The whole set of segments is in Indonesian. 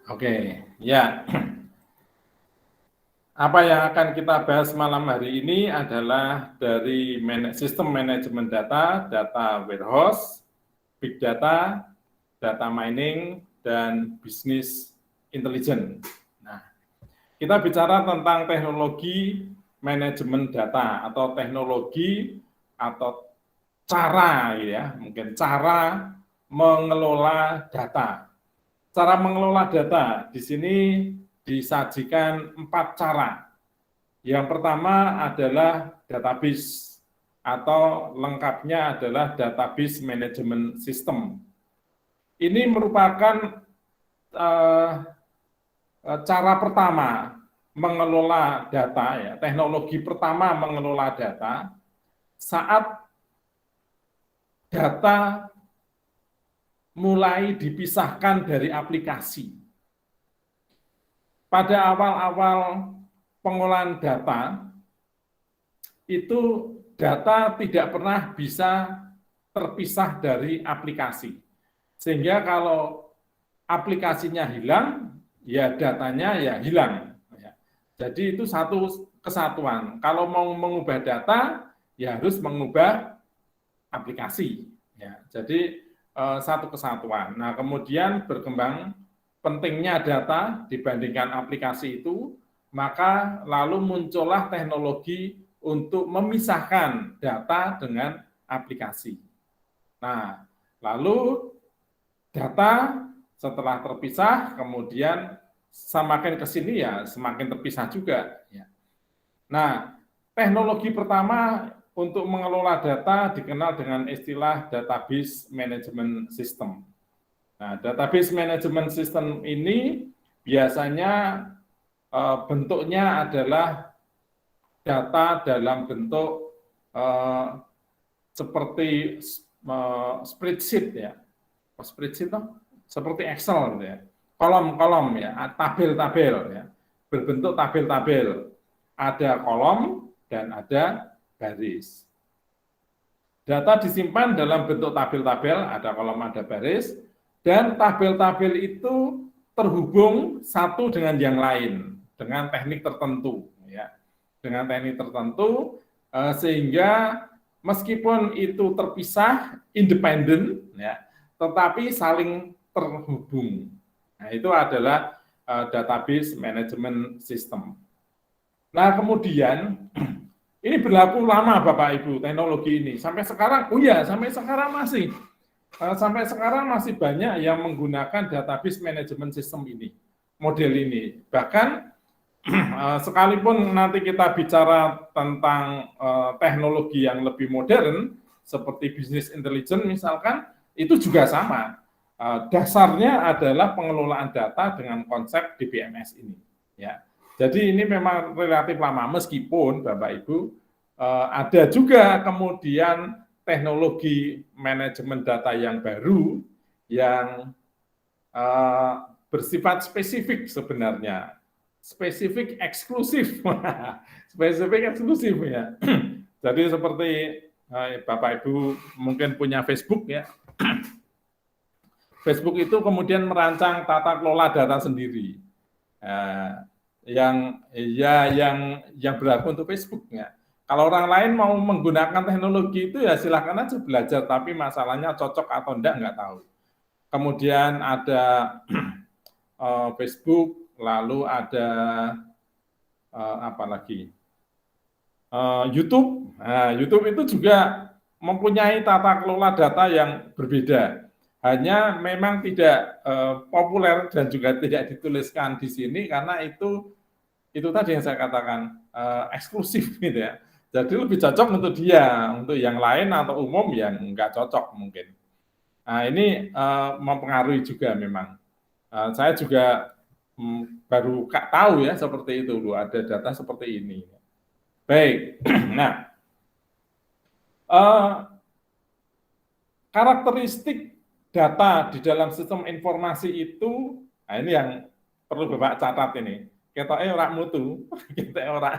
Oke, ya. Apa yang akan kita bahas malam hari ini adalah dari sistem manajemen data, data warehouse, big data, data mining, dan business intelligence. Nah, kita bicara tentang teknologi manajemen data atau teknologi atau cara ya, mungkin cara mengelola data. Cara mengelola data di sini disajikan 4 cara. Yang pertama adalah database atau lengkapnya adalah database management system. Ini merupakan cara pertama mengelola data, ya, teknologi pertama mengelola data saat data mulai dipisahkan dari aplikasi. Pada awal-awal pengolahan data, itu data tidak pernah bisa terpisah dari aplikasi. Sehingga kalau aplikasinya hilang, ya datanya ya hilang. Jadi itu satu kesatuan. Kalau mau mengubah data, ya harus mengubah aplikasi. Ya, jadi satu kesatuan. Nah, kemudian berkembang pentingnya data dibandingkan aplikasi itu, maka lalu muncullah teknologi untuk memisahkan data dengan aplikasi. Nah, lalu data setelah terpisah, kemudian semakin ke sini ya semakin terpisah juga. Nah, teknologi pertama untuk mengelola data dikenal dengan istilah database management system. Nah, database management system ini biasanya bentuknya adalah data dalam bentuk seperti spreadsheet ya, spreadsheet toh? Seperti Excel gitu ya, kolom-kolom ya, tabel-tabel ya, berbentuk tabel-tabel, ada kolom dan ada baris. Data disimpan dalam bentuk tabel-tabel, ada kolom, ada baris, dan tabel-tabel itu terhubung satu dengan yang lain dengan teknik tertentu, ya, dengan teknik tertentu sehingga meskipun itu terpisah, independen, ya, tetapi saling terhubung. Nah, itu adalah database management system. Nah, kemudian ini berlaku lama Bapak Ibu teknologi ini. Sampai sekarang, oh ya, sampai sekarang masih. Sampai sekarang masih banyak yang menggunakan database management system ini, model ini. Bahkan sekalipun nanti kita bicara tentang teknologi yang lebih modern, seperti business intelligence misalkan, itu juga sama. Dasarnya adalah pengelolaan data dengan konsep DBMS ini. Ya. Jadi ini memang relatif lama, meskipun Bapak Ibu ada juga kemudian teknologi manajemen data yang baru yang bersifat spesifik sebenarnya, spesifik eksklusif, spesifik eksklusif ya. Jadi seperti Bapak Ibu mungkin punya Facebook ya. Facebook itu kemudian merancang tata kelola data sendiri, yang berlaku untuk Facebook ya. Kalau orang lain mau menggunakan teknologi itu ya silakan aja belajar, tapi masalahnya cocok atau enggak tahu. Kemudian ada Facebook, lalu ada apa lagi? YouTube. Nah, YouTube itu juga mempunyai tata kelola data yang berbeda. Hanya memang tidak populer dan juga tidak dituliskan di sini karena itu tadi yang saya katakan eksklusif gitu ya. Jadi lebih cocok untuk dia, untuk yang lain atau umum yang enggak cocok mungkin. Nah, ini mempengaruhi juga memang. Saya juga baru tahu ya seperti itu, ada data seperti ini. Baik, nah karakteristik data di dalam sistem informasi itu, nah ini yang perlu Bapak catat ini. Kita orang mutu, kita orang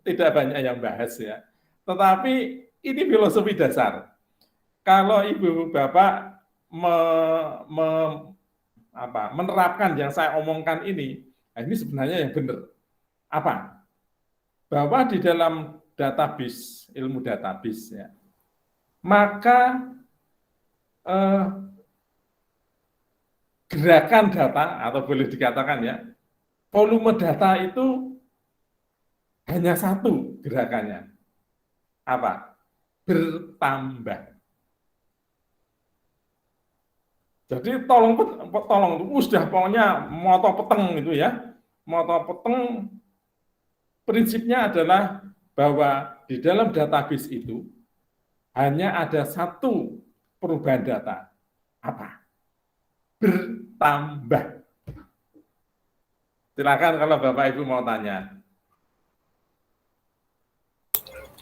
tidak banyak yang bahas ya. Tetapi ini filosofi dasar. Kalau Ibu Bapak menerapkan yang saya omongkan ini, nah ini sebenarnya yang benar. Apa? Bahwa di dalam database, ilmu database, ya, maka gerakan data, atau boleh dikatakan ya, volume data itu hanya satu gerakannya. Apa? Bertambah. Jadi tolong sudah pokoknya moto peteng gitu ya. Moto peteng prinsipnya adalah bahwa di dalam database itu hanya ada satu perubahan data. Apa? Bertambah. Silakan kalau Bapak Ibu mau tanya.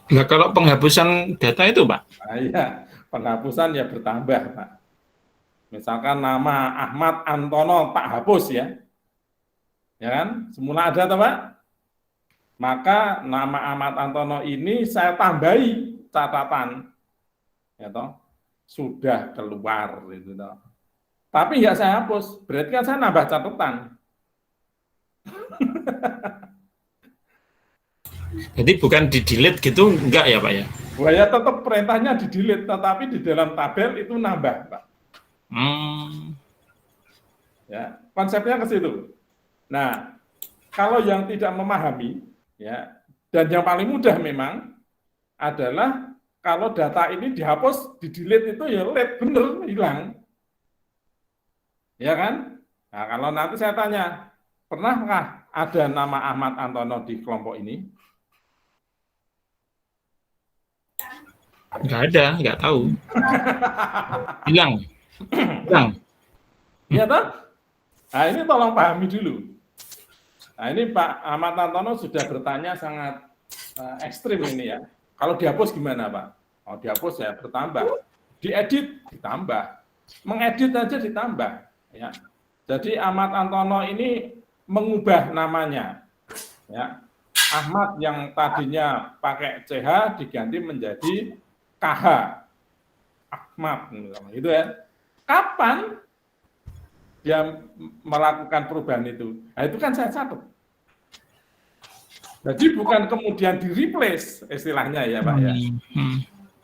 Nah, kalau penghapusan data itu, Pak? Nah, ya, penghapusan ya bertambah, Pak. Misalkan nama Ahmad Antono tak hapus ya. Ya kan? Semula ada toh, Pak? Maka nama Ahmad Antono ini saya tambahi catatan. Ya toh? Sudah keluar gitu toh. Tapi nggak saya hapus, berarti kan saya nambah catatan. Jadi bukan di-delete gitu, enggak ya Pak ya? Wah ya tetap perintahnya di-delete, tetapi di dalam tabel itu nambah, Pak. Ya, konsepnya ke situ. Nah, kalau yang tidak memahami, ya, dan yang paling mudah memang adalah kalau data ini dihapus, di-delete itu ya bener, hilang. Ya kan? Nah, kalau nanti saya tanya, pernahkah ada nama Ahmad Antono di kelompok ini? Nggak ada, nggak tahu. Hilang. Ya toh? Nah, ini tolong pahami dulu. Nah, ini Pak Ahmad Antono sudah bertanya sangat ekstrim ini ya. Kalau dihapus gimana, Pak? Kalau dihapus ya bertambah. Diedit ditambah. Mengedit aja ditambah, ya. Jadi Ahmad Antono ini mengubah namanya. Ya. Ahmad yang tadinya pakai CH diganti menjadi KH. Ahmad gitu ya. Kapan dia melakukan perubahan itu? Nah, itu kan saya catat. Jadi bukan kemudian di-replace istilahnya ya Pak ya.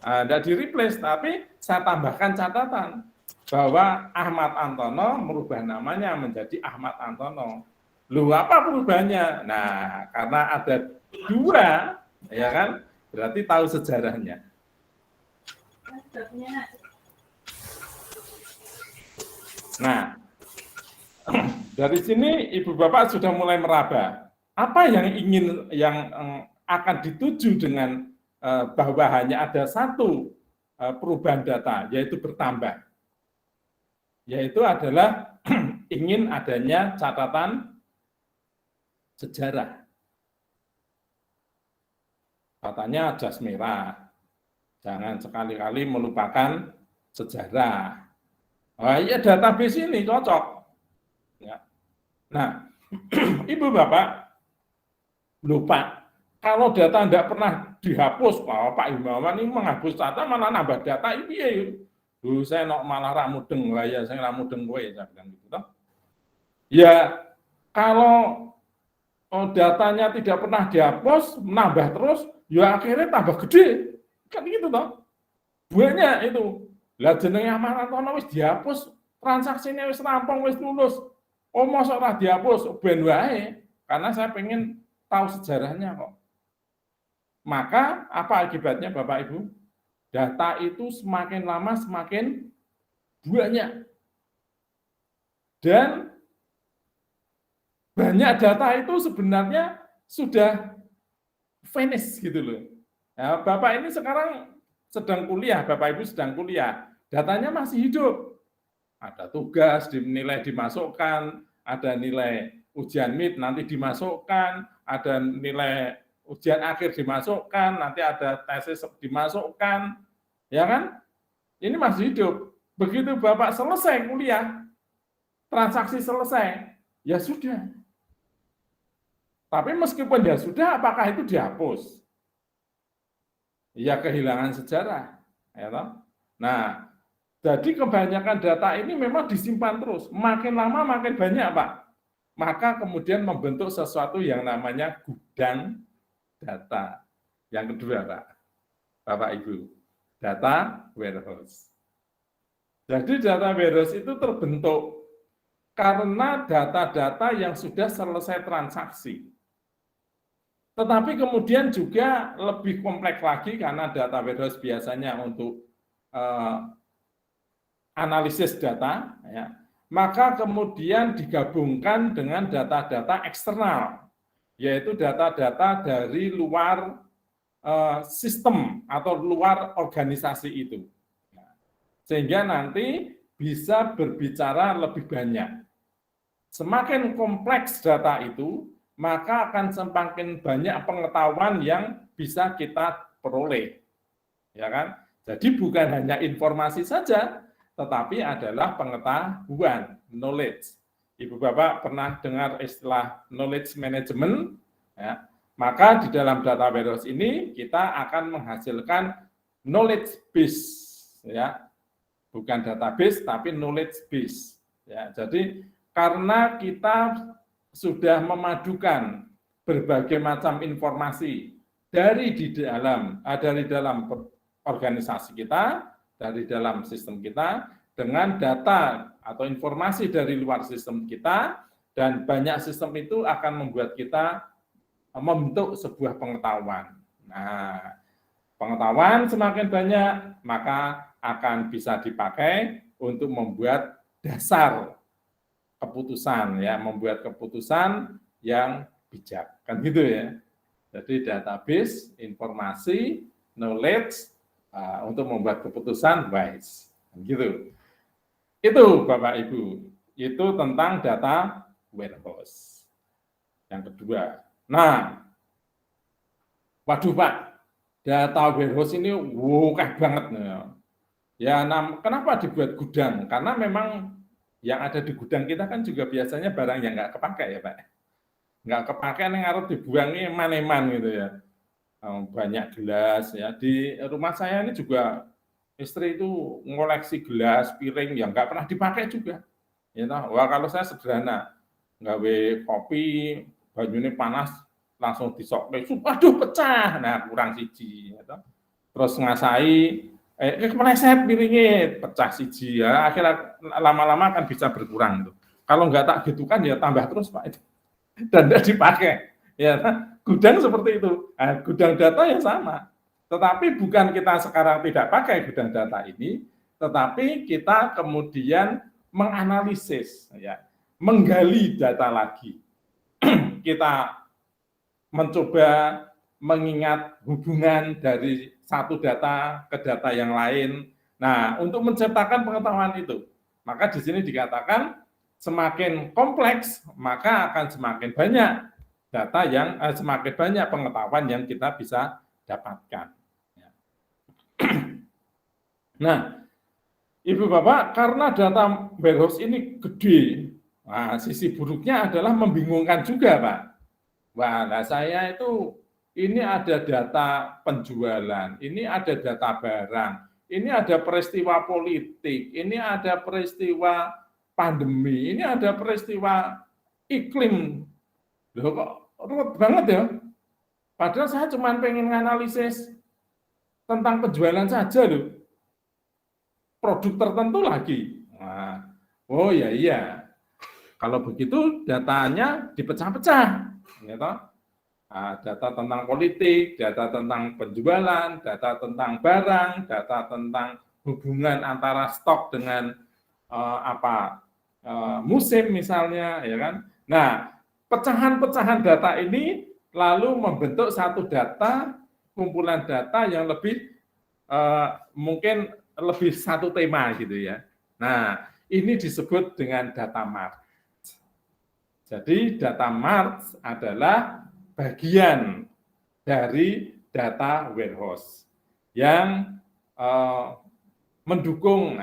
Tidak di-replace, tapi saya tambahkan catatan bahwa Ahmad Antono merubah namanya menjadi Ahmad Antono. Loh, apa perubahannya? Nah, karena ada dua, ya kan? Berarti tahu sejarahnya. Nah, dari sini Ibu Bapak sudah mulai meraba. Apa yang akan dituju dengan bahwa hanya ada satu perubahan data, yaitu bertambah. Yaitu adalah ingin adanya catatan sejarah. Katanya jas merah. Jangan sekali-kali melupakan sejarah. Wah, iya database ini cocok. Ya. Nah, Ibu Bapak lupa kalau data tidak pernah dihapus, Pak Himawan ini menghapus data malah nambah data ini ya. Saya malah ramudeng lah ya, saya ramudeng gue saya bilang gitu toh. Ya kalau datanya tidak pernah dihapus, menambah terus, ya akhirnya tambah gede. Kan gitu toh. Banyak itu. Lah jenenge Ahmad Antono wis dihapus, transaksinya wis rampung, wis lulus. Oh, mosok ora dihapus, ben wae. Karena saya pengen tahu sejarahnya kok. Maka apa akibatnya Bapak Ibu? Data itu semakin lama semakin banyak. Dan banyak data itu sebenarnya sudah finish gitu loh. Nah, Bapak ini sekarang sedang kuliah, Bapak Ibu sedang kuliah, datanya masih hidup. Ada tugas dinilai dimasukkan, ada nilai ujian mid nanti dimasukkan, ada nilai ujian akhir dimasukkan, nanti ada tesis dimasukkan, ya kan? Ini masih hidup. Begitu Bapak selesai kuliah, transaksi selesai, ya sudah. Tapi meskipun ya sudah, apakah itu dihapus? Ya kehilangan sejarah, ya toh? Nah, Jadi kebanyakan data ini memang disimpan terus, makin lama makin banyak, Pak. Maka kemudian membentuk sesuatu yang namanya gudang data. Yang kedua, Pak, Bapak Ibu, data warehouse. Jadi data warehouse itu terbentuk karena data-data yang sudah selesai transaksi. Tetapi kemudian juga lebih kompleks lagi karena data warehouse biasanya untuk analisis data, ya, maka kemudian digabungkan dengan data-data eksternal, yaitu data-data dari luar sistem atau luar organisasi itu. Sehingga nanti bisa berbicara lebih banyak. Semakin kompleks data itu, maka akan semakin banyak pengetahuan yang bisa kita peroleh. Ya kan? Jadi bukan hanya informasi saja, tetapi adalah pengetahuan, knowledge. Ibu Bapak pernah dengar istilah knowledge management? Ya, maka di dalam data warehouse ini kita akan menghasilkan knowledge base, ya, bukan database tapi knowledge base. Ya, jadi karena kita sudah memadukan berbagai macam informasi dari dalam organisasi kita, dari dalam sistem kita, dengan data atau informasi dari luar sistem kita, dan banyak sistem itu akan membuat kita membentuk sebuah pengetahuan. Nah, pengetahuan semakin banyak, maka akan bisa dipakai untuk membuat dasar keputusan, ya, membuat keputusan yang bijak, kan gitu ya. Jadi database, informasi, knowledge untuk membuat keputusan wise, kan gitu. Itu Bapak Ibu, itu tentang data warehouse. Yang kedua, nah, waduh Pak, data warehouse ini wukeh banget nih. Ya, kenapa dibuat gudang? Karena memang yang ada di gudang kita kan juga biasanya barang yang nggak kepakai ya Pak. Nggak kepakai yang harus dibuangnya eman-eman gitu ya. Banyak gelas ya. Di rumah saya ini juga istri itu ngoleksi gelas, piring yang nggak pernah dipakai juga. Ya, wah kalau saya sederhana, nggawe kopi, banyune panas, langsung disokne, aduh pecah, nah kurang siji. Ya, terus ngasai, kepleset piringnya, pecah siji ya, akhirnya lama-lama akan bisa berkurang tuh. Kalau nggak tak gitu kan ya tambah terus Pak, dan tidak dipakai. Ya, gudang seperti itu. Nah, gudang data ya sama. Tetapi bukan kita sekarang tidak pakai gudang data ini, tetapi kita kemudian menganalisis, ya, menggali data lagi. Kita mencoba mengingat hubungan dari satu data ke data yang lain. Nah, untuk menciptakan pengetahuan itu, maka di sini dikatakan semakin kompleks, maka akan semakin banyak data yang semakin banyak pengetahuan yang kita bisa dapatkan. Nah, Ibu Bapak, karena data warehouse ini gede, nah, sisi buruknya adalah membingungkan juga, Pak. Wah, nah saya itu ini ada data penjualan, ini ada data barang, ini ada peristiwa politik, ini ada peristiwa pandemi, ini ada peristiwa iklim. Loh kok ruwet banget ya? Padahal saya cuma pengen analisis tentang penjualan saja loh. Produk tertentu lagi. Nah, oh ya iya. Kalau begitu datanya dipecah-pecah. Gitu. Nah, data tentang politik, data tentang penjualan, data tentang barang, data tentang hubungan antara stok dengan musim misalnya, ya kan? Nah, pecahan-pecahan data ini lalu membentuk satu data, kumpulan data yang lebih mungkin lebih satu tema gitu ya. Nah, ini disebut dengan data mart. Jadi data mart adalah bagian dari data warehouse yang mendukung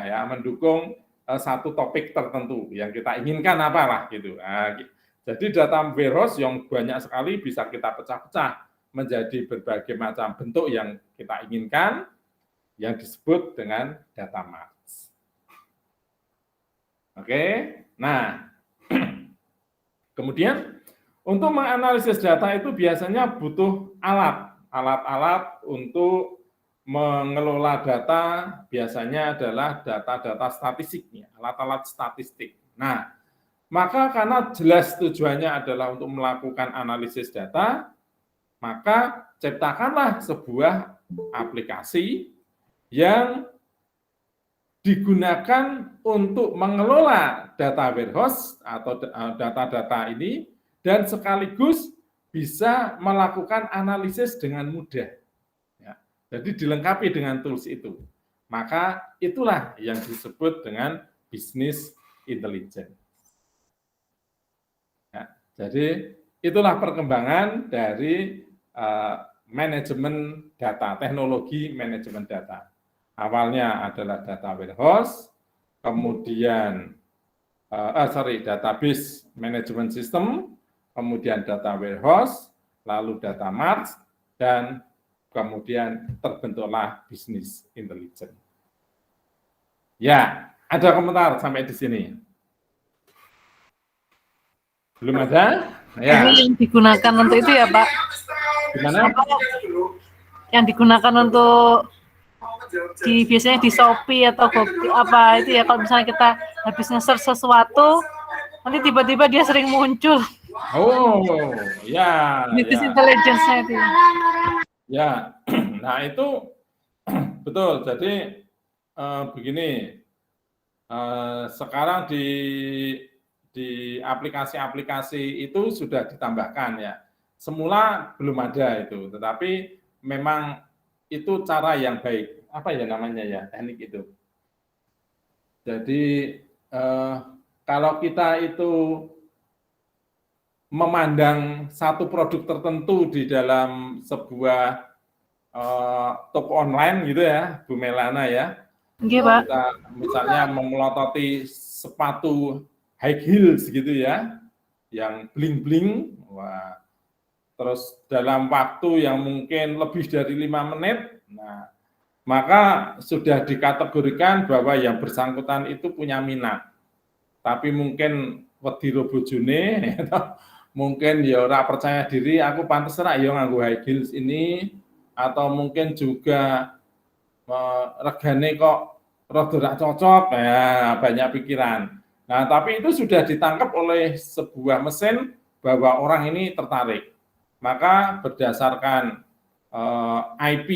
satu topik tertentu yang kita inginkan apalah gitu. Nah, jadi data warehouse yang banyak sekali bisa kita pecah-pecah menjadi berbagai macam bentuk yang kita inginkan, yang disebut dengan data mart. Oke, nah kemudian untuk menganalisis data itu biasanya butuh alat-alat untuk mengelola data biasanya adalah data-data statistiknya, alat-alat statistik. Nah, maka karena jelas tujuannya adalah untuk melakukan analisis data, maka ciptakanlah sebuah aplikasi yang digunakan untuk mengelola data warehouse atau data-data ini dan sekaligus bisa melakukan analisis dengan mudah. Ya. Jadi dilengkapi dengan tools itu. Maka itulah yang disebut dengan business intelligence. Ya. Jadi itulah perkembangan dari manajemen data, teknologi manajemen data. Awalnya adalah data warehouse, kemudian database management system, kemudian data warehouse, lalu data mart, dan kemudian terbentuklah business intelligence. Ya, ada komentar sampai di sini? Belum ada? Ya. Ini yang digunakan untuk itu ya, Pak? Gimana? Yang digunakan untuk biasanya di Shopee atau apa itu ya, kalau misalnya kita habis nge-search sesuatu nanti tiba-tiba dia sering muncul. Oh ya, business intelligence-nya itu ya. Nah itu betul. Jadi begini, sekarang di aplikasi-aplikasi itu sudah ditambahkan ya. Semula belum ada itu, tetapi memang itu cara yang baik. Apa ya namanya ya, teknik itu. Jadi kalau kita itu memandang satu produk tertentu di dalam sebuah toko online gitu ya, Bu Melana ya. Iya, Pak. Kita misalnya memelototi sepatu high heels gitu ya, yang bling-bling, wah. Terus dalam waktu yang mungkin lebih dari 5 menit, nah maka sudah dikategorikan bahwa yang bersangkutan itu punya minat. Tapi mungkin wedi bojone, mungkin ya ora percaya diri, aku pantes ora ya nganggo high heels ini, atau mungkin juga regane kok rada ora cocok, ya banyak pikiran. Nah, tapi itu sudah ditangkap oleh sebuah mesin bahwa orang ini tertarik. Maka berdasarkan IP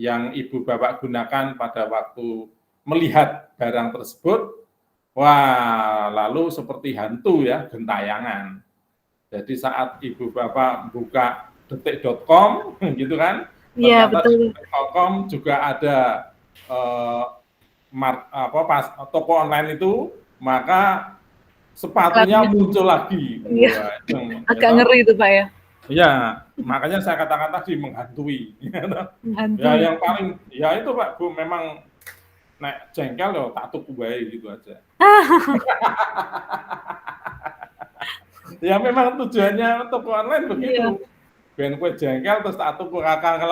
yang Ibu Bapak gunakan pada waktu melihat barang tersebut, wah, lalu seperti hantu ya, gentayangan. Jadi saat Ibu Bapak buka detik.com gitu kan, iya, betul. Detik.com juga ada toko online itu, maka sepatunya muncul lagi. Iya. Agak ngeri itu Pak ya. Iya, makanya saya katakan tadi menghantui. Ya yang paling, ya itu Pak Bu, memang nek jengkel loh tak tuku bae gitu aja. Ya memang tujuannya toko online begitu. Ben kue jengkel terus tak tuku kakak,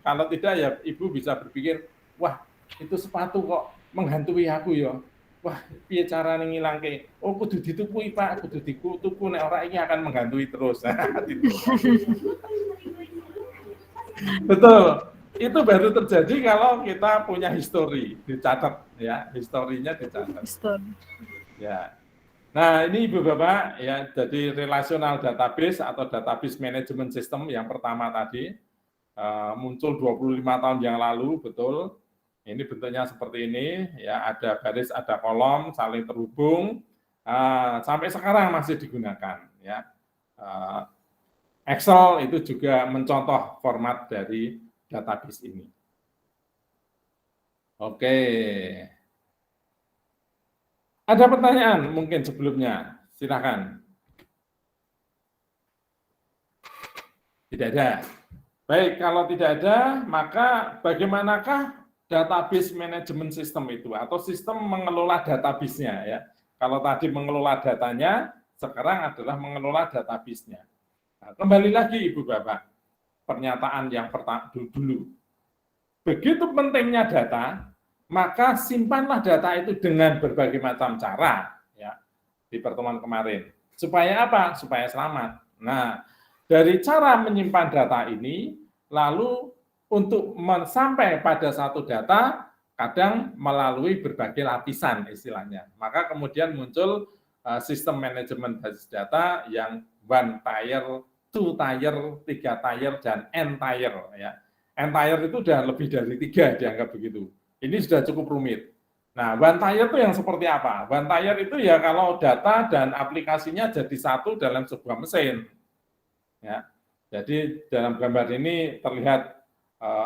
kalau tidak ya Ibu bisa berpikir, wah itu sepatu kok menghantui aku ya. Wah, piye carane ngilangke? Oh, kudu ditukui Pak, kudu dituku nek ora iki akan menghantui terus. Betul. Itu baru terjadi kalau kita punya histori, dicatat ya, historinya dicatat. Ya. Nah, ini Ibu Bapak ya, jadi relational database atau database management system yang pertama tadi muncul 25 tahun yang lalu, betul. Ini bentuknya seperti ini, ya ada garis, ada kolom, saling terhubung, sampai sekarang masih digunakan. Ya. Excel itu juga mencontoh format dari database ini. Oke. Ada pertanyaan mungkin sebelumnya? Silakan. Tidak ada. Baik, kalau tidak ada, maka bagaimanakah database management system itu atau sistem mengelola database-nya ya. Kalau tadi mengelola datanya, sekarang adalah mengelola database-nya. Nah, kembali lagi Ibu Bapak, pernyataan yang pertama dulu. Begitu pentingnya data, maka simpanlah data itu dengan berbagai macam cara, ya, di pertemuan kemarin. Supaya apa? Supaya selamat. Nah, dari cara menyimpan data ini, lalu untuk sampai pada satu data, kadang melalui berbagai lapisan istilahnya. Maka kemudian muncul sistem manajemen basis data yang one tier, two tier, tiga tier, dan n tier. Ya. N tier itu sudah lebih dari 3 dianggap begitu. Ini sudah cukup rumit. Nah, one tier itu yang seperti apa? One tier itu ya kalau data dan aplikasinya jadi satu dalam sebuah mesin. Ya, jadi dalam gambar ini terlihat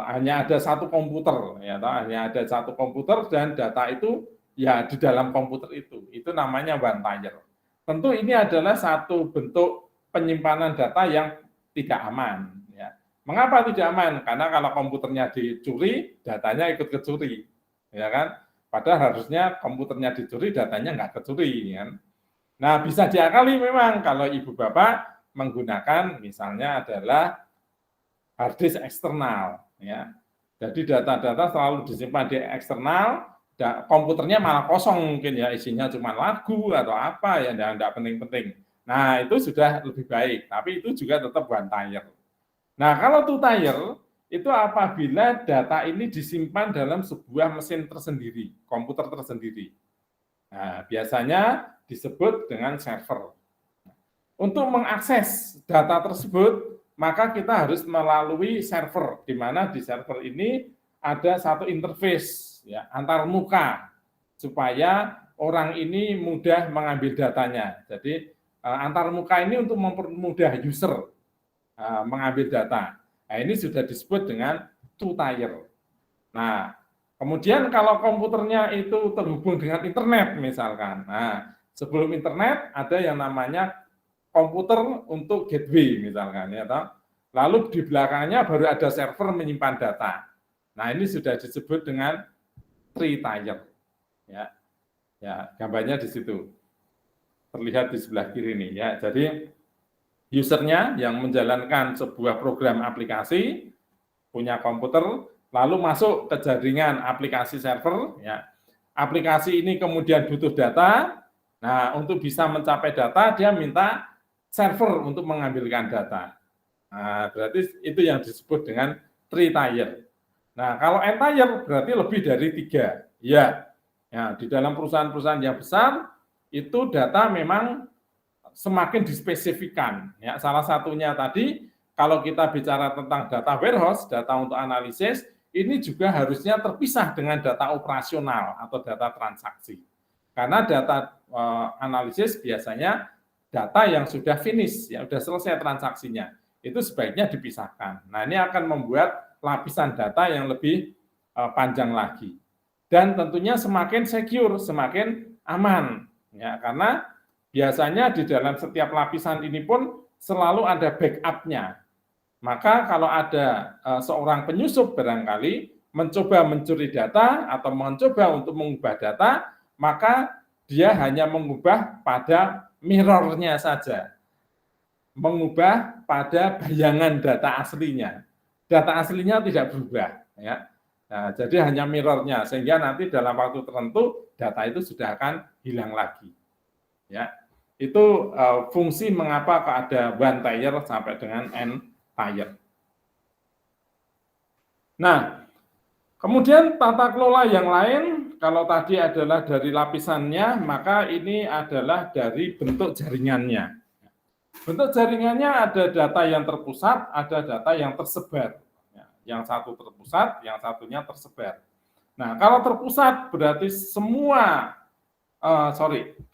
hanya ada satu komputer, ya, hanya ada satu komputer dan data itu ya di dalam komputer itu namanya one tier. Tentu ini adalah satu bentuk penyimpanan data yang tidak aman. Ya. Mengapa tidak aman? Karena kalau komputernya dicuri, datanya ikut kecuri, ya kan? Padahal harusnya komputernya dicuri, datanya nggak kecuri, kan? Nah, bisa diakali memang kalau ibu bapak menggunakan misalnya adalah hard disk eksternal, ya. Jadi data-data selalu disimpan di eksternal, komputernya malah kosong mungkin ya, isinya cuma lagu atau apa ya, tidak penting-penting. Nah, itu sudah lebih baik, tapi itu juga tetap one tier. Nah, kalau two tier itu apabila data ini disimpan dalam sebuah mesin tersendiri, komputer tersendiri. Nah, biasanya disebut dengan server. Untuk mengakses data tersebut, maka kita harus melalui server, di mana di server ini ada satu interface ya, antar muka, supaya orang ini mudah mengambil datanya. Jadi antar muka ini untuk mempermudah user mengambil data. Nah, ini sudah disebut dengan two tier. Nah, kemudian kalau komputernya itu terhubung dengan internet misalkan, nah sebelum internet ada yang namanya komputer untuk gateway misalkan, ya toh. Lalu di belakangnya baru ada server menyimpan data. Nah, ini sudah disebut dengan three tier. Ya. Ya, gambarnya di situ. Terlihat di sebelah kiri ini ya. Jadi usernya yang menjalankan sebuah program aplikasi punya komputer, lalu masuk ke jaringan aplikasi server, ya. Aplikasi ini kemudian butuh data. Nah, untuk bisa mencapai data dia minta server untuk mengambilkan data. Nah, berarti itu yang disebut dengan three tier. Nah, kalau n tier berarti lebih dari 3. Ya, ya, di dalam perusahaan-perusahaan yang besar itu data memang semakin dispesifikan. Ya, salah satunya tadi kalau kita bicara tentang data warehouse, data untuk analisis, ini juga harusnya terpisah dengan data operasional atau data transaksi. Karena data analisis biasanya data yang sudah finish, ya sudah selesai transaksinya, itu sebaiknya dipisahkan. Nah, ini akan membuat lapisan data yang lebih panjang lagi. Dan tentunya semakin secure, semakin aman, ya, karena biasanya di dalam setiap lapisan ini pun selalu ada backup-nya. Maka kalau ada seorang penyusup barangkali mencoba mencuri data atau mencoba untuk mengubah data, maka dia hanya mengubah pada mirror-nya saja, mengubah pada bayangan data aslinya. Data aslinya tidak berubah, ya. Nah, jadi hanya mirror-nya, sehingga nanti dalam waktu tertentu data itu sudah akan hilang lagi. Ya, itu fungsi mengapa ada one tier sampai dengan n tier. Nah, kemudian tata kelola yang lain. Kalau tadi adalah dari lapisannya, maka ini adalah dari bentuk jaringannya. Bentuk jaringannya ada data yang terpusat, ada data yang tersebar. Yang satu terpusat, yang satunya tersebar. Nah, kalau terpusat berarti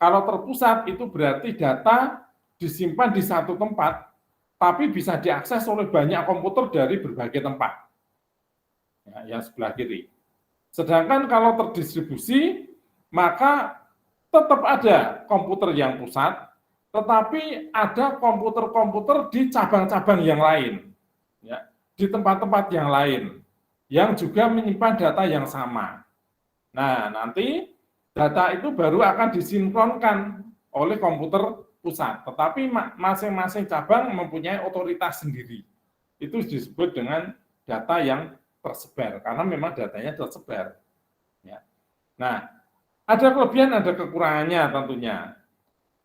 kalau terpusat itu berarti data disimpan di satu tempat, tapi bisa diakses oleh banyak komputer dari berbagai tempat. Ya, yang sebelah kiri. Sedangkan kalau terdistribusi, maka tetap ada komputer yang pusat, tetapi ada komputer-komputer di cabang-cabang yang lain, ya, di tempat-tempat yang lain, yang juga menyimpan data yang sama. Nah, nanti data itu baru akan disinkronkan oleh komputer pusat, tetapi masing-masing cabang mempunyai otoritas sendiri. Itu disebut dengan data yang tersebar, karena memang datanya tersebar. Ya. Nah, ada kelebihan, ada kekurangannya tentunya.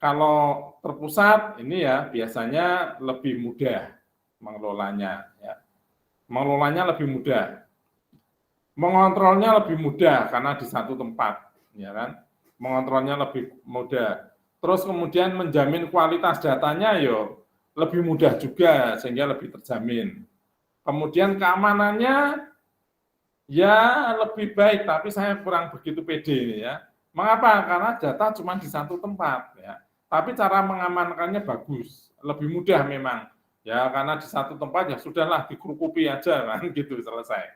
Kalau terpusat ini ya biasanya lebih mudah mengelolanya. Ya. Mengelolanya lebih mudah, mengontrolnya lebih mudah karena di satu tempat, ya kan? Mengontrolnya lebih mudah. Terus kemudian menjamin kualitas datanya yo lebih mudah juga sehingga lebih terjamin. Kemudian keamanannya ya lebih baik, tapi saya kurang begitu pede ini ya. Mengapa? Karena data cuma di satu tempat ya. Tapi cara mengamankannya bagus, lebih mudah memang. Ya karena di satu tempat ya sudahlah dikerukupi aja kan gitu selesai.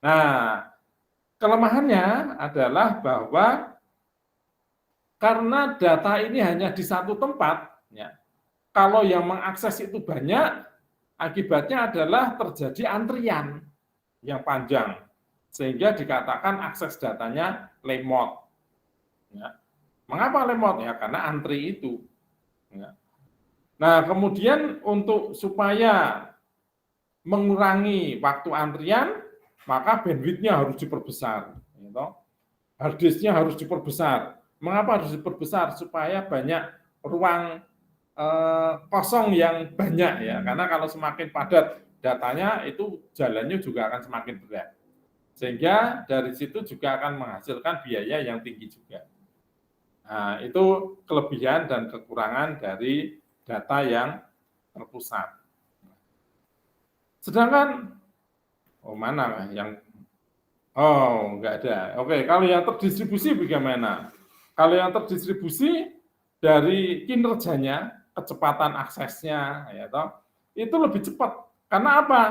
Nah, kelemahannya adalah bahwa karena data ini hanya di satu tempat, ya, kalau yang mengakses itu banyak, akibatnya adalah terjadi antrian yang panjang, sehingga dikatakan akses datanya lemot. Ya. Mengapa lemot? Ya, karena antri itu. Ya. Nah, kemudian untuk supaya mengurangi waktu antrian, maka bandwidth-nya harus diperbesar. Gitu. Hard disk-nya harus diperbesar. Mengapa harus diperbesar? Supaya banyak ruang kosong yang banyak ya, karena kalau semakin padat datanya itu jalannya juga akan semakin berat, sehingga dari situ juga akan menghasilkan biaya yang tinggi juga. Nah, itu kelebihan dan kekurangan dari data yang terpusat. Sedangkan mana yang enggak ada. Oke, kalau yang terdistribusi bagaimana? Kalau yang terdistribusi dari kinerjanya, kecepatan aksesnya, ya toh, itu lebih cepat. Karena apa?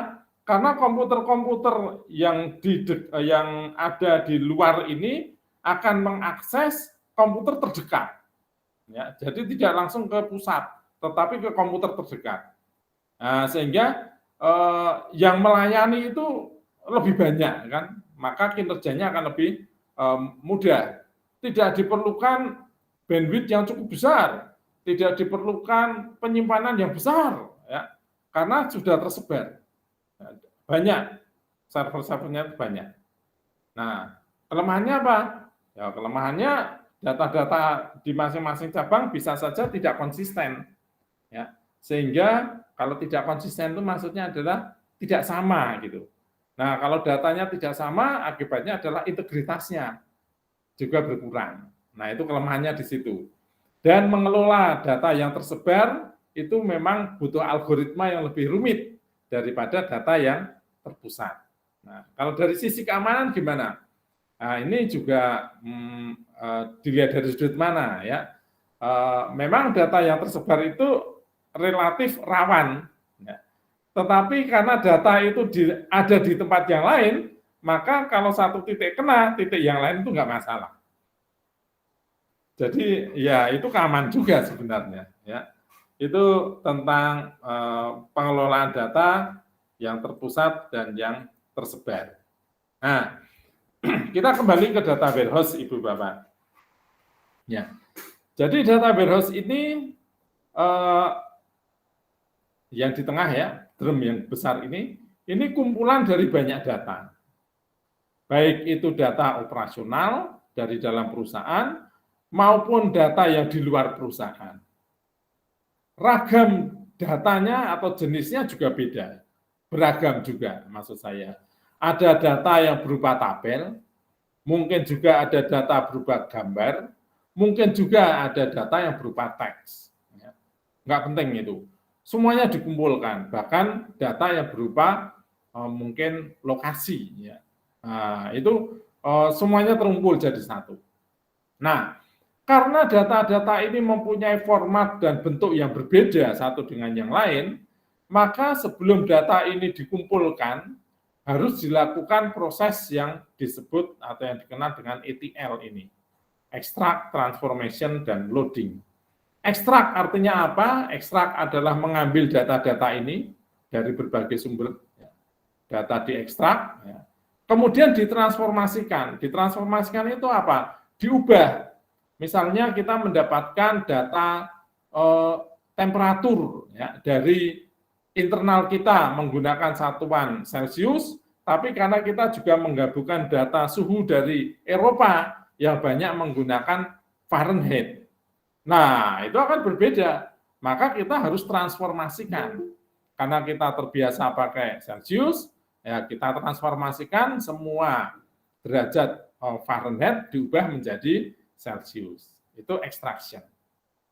Karena komputer-komputer yang ada di luar ini akan mengakses komputer terdekat. Ya, jadi tidak langsung ke pusat, tetapi ke komputer terdekat. Nah, sehingga yang melayani itu lebih banyak, kan? Maka kinerjanya akan lebih mudah. Tidak diperlukan bandwidth yang cukup besar, tidak diperlukan penyimpanan yang besar, ya, karena sudah tersebar banyak, server-servernya banyak. Nah, kelemahannya apa? Ya, kelemahannya data-data di masing-masing cabang bisa saja tidak konsisten, ya, sehingga kalau tidak konsisten itu maksudnya adalah tidak sama gitu. Nah, kalau datanya tidak sama, akibatnya adalah integritasnya juga berkurang. Nah, itu kelemahannya di situ. Dan mengelola data yang tersebar itu memang butuh algoritma yang lebih rumit daripada data yang terpusat. Nah, kalau dari sisi keamanan gimana? Nah, ini juga dilihat dari sudut mana ya. Memang data yang tersebar itu relatif rawan, ya. Tetapi karena data itu ada di tempat yang lain, maka kalau satu titik kena, titik yang lain itu nggak masalah. Jadi ya itu keamanan juga sebenarnya. Ya. Itu tentang pengelolaan data yang terpusat dan yang tersebar. Nah, kita kembali ke data warehouse, Ibu Bapak. Ya. Jadi data warehouse ini yang di tengah ya, drum yang besar ini kumpulan dari banyak data. Baik itu data operasional dari dalam perusahaan maupun data yang di luar perusahaan. Ragam datanya atau jenisnya juga beda. Beragam juga maksud saya. Ada data yang berupa tabel, mungkin juga ada data berupa gambar, mungkin juga ada data yang berupa teks. Nggak penting itu. Semuanya dikumpulkan, bahkan data yang berupa mungkin lokasi. Ya. Nah, itu semuanya terumpul jadi satu. Nah, karena data-data ini mempunyai format dan bentuk yang berbeda satu dengan yang lain, maka sebelum data ini dikumpulkan, harus dilakukan proses yang disebut atau yang dikenal dengan ETL ini. Extract, Transformation, dan Loading. Ekstrak artinya apa? Ekstrak adalah mengambil data-data ini dari berbagai sumber. Data diekstrak, kemudian ditransformasikan. Ditransformasikan itu apa? Diubah. Misalnya kita mendapatkan data temperatur ya, dari internal kita menggunakan satuan Celsius, tapi karena kita juga menggabungkan data suhu dari Eropa yang banyak menggunakan Fahrenheit. Nah, itu akan berbeda. Maka kita harus transformasikan. Karena kita terbiasa pakai Celsius, ya kita transformasikan semua derajat Fahrenheit diubah menjadi Celsius. Itu extraction.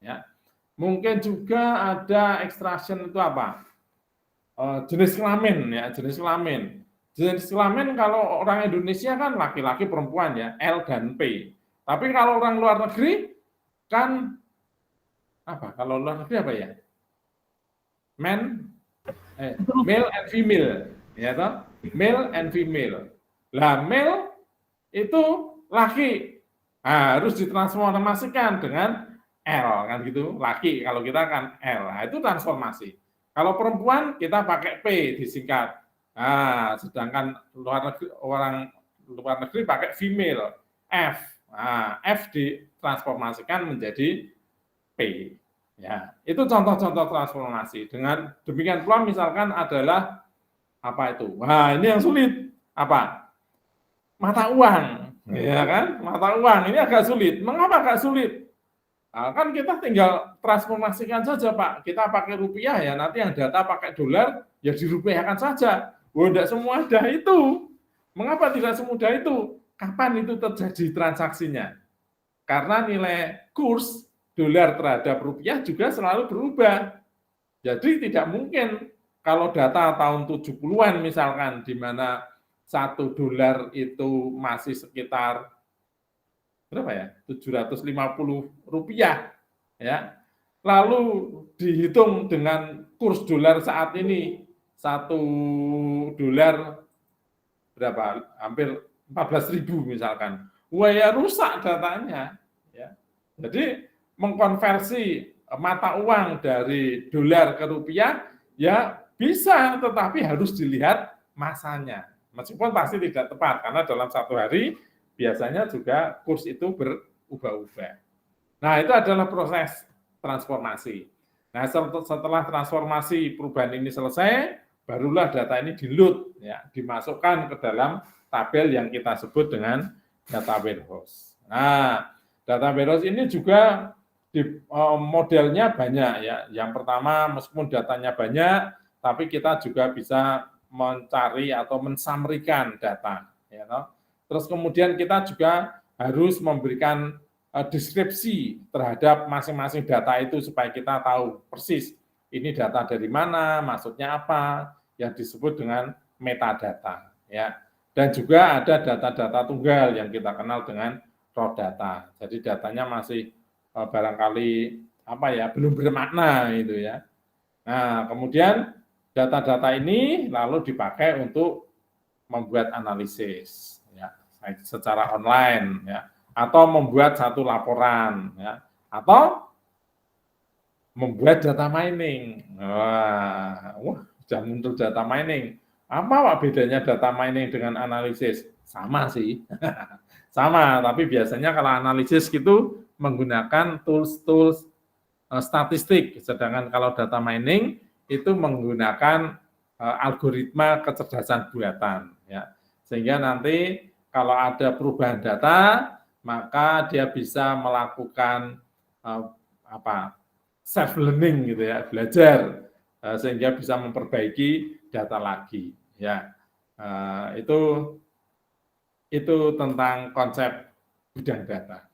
Ya. Mungkin juga ada extraction itu apa? Jenis kelamin, ya, jenis kelamin. Jenis kelamin kalau orang Indonesia kan laki-laki perempuan ya, L dan P. Tapi kalau orang luar negeri kan apa? Kalau luar negeri apa ya? Male and female, ya toh? Male and female. Lah male itu laki, harus ditransformasikan dengan L kan gitu, laki. Kalau kita kan L, nah, itu transformasi. Kalau perempuan kita pakai P disingkat. Nah, sedangkan orang luar negeri pakai female, F. Nah, F ditransformasikan menjadi P. Ya, itu contoh-contoh transformasi. Dengan demikian pula misalkan adalah apa itu? Wah, ini yang sulit. Apa? Mata uang, ya kan? Mata uang ini agak sulit. Mengapa agak sulit? Nah, kan kita tinggal transformasikan saja, Pak. Kita pakai rupiah ya, nanti yang data pakai dolar ya dirupiahkan saja. Wah, tidak semudah itu. Mengapa tidak semudah itu? Kapan itu terjadi transaksinya? Karena nilai kurs dolar terhadap rupiah juga selalu berubah. Jadi tidak mungkin kalau data tahun 70-an misalkan, di mana $1 itu masih sekitar berapa ya? 750 rupiah. Ya. Lalu dihitung dengan kurs dolar saat ini, $1 berapa? Hampir 14.000 misalkan. Wah, ya rusak datanya. Ya. Jadi mengkonversi mata uang dari dolar ke rupiah ya bisa, tetapi harus dilihat masanya. Meskipun pasti tidak tepat, karena dalam satu hari biasanya juga kurs itu berubah-ubah. Nah, itu adalah proses transformasi. Nah, setelah transformasi perubahan ini selesai, barulah data ini di-load, ya, dimasukkan ke dalam tabel yang kita sebut dengan data warehouse. Nah, data warehouse ini juga modelnya banyak ya. Yang pertama, meskipun datanya banyak, tapi kita juga bisa mencari atau mensummary-kan data. Ya, no? Terus kemudian kita juga harus memberikan deskripsi terhadap masing-masing data itu supaya kita tahu persis ini data dari mana, maksudnya apa, yang disebut dengan metadata. Ya. Dan juga ada data-data tunggal yang kita kenal dengan raw data. Jadi datanya masih barangkali apa ya, belum bermakna itu ya. Nah, kemudian data-data ini lalu dipakai untuk membuat analisis ya, secara online ya, atau membuat satu laporan ya, atau membuat data mining. Wah, sudah muncul data mining. Apa Pak bedanya data mining dengan analisis? Sama sih. Sama, tapi biasanya kalau analisis gitu menggunakan tools statistik, sedangkan kalau data mining itu menggunakan algoritma kecerdasan buatan ya. Sehingga nanti kalau ada perubahan data, maka dia bisa melakukan self learning gitu ya, belajar sehingga bisa memperbaiki data lagi ya. Itu tentang konsep bidang data.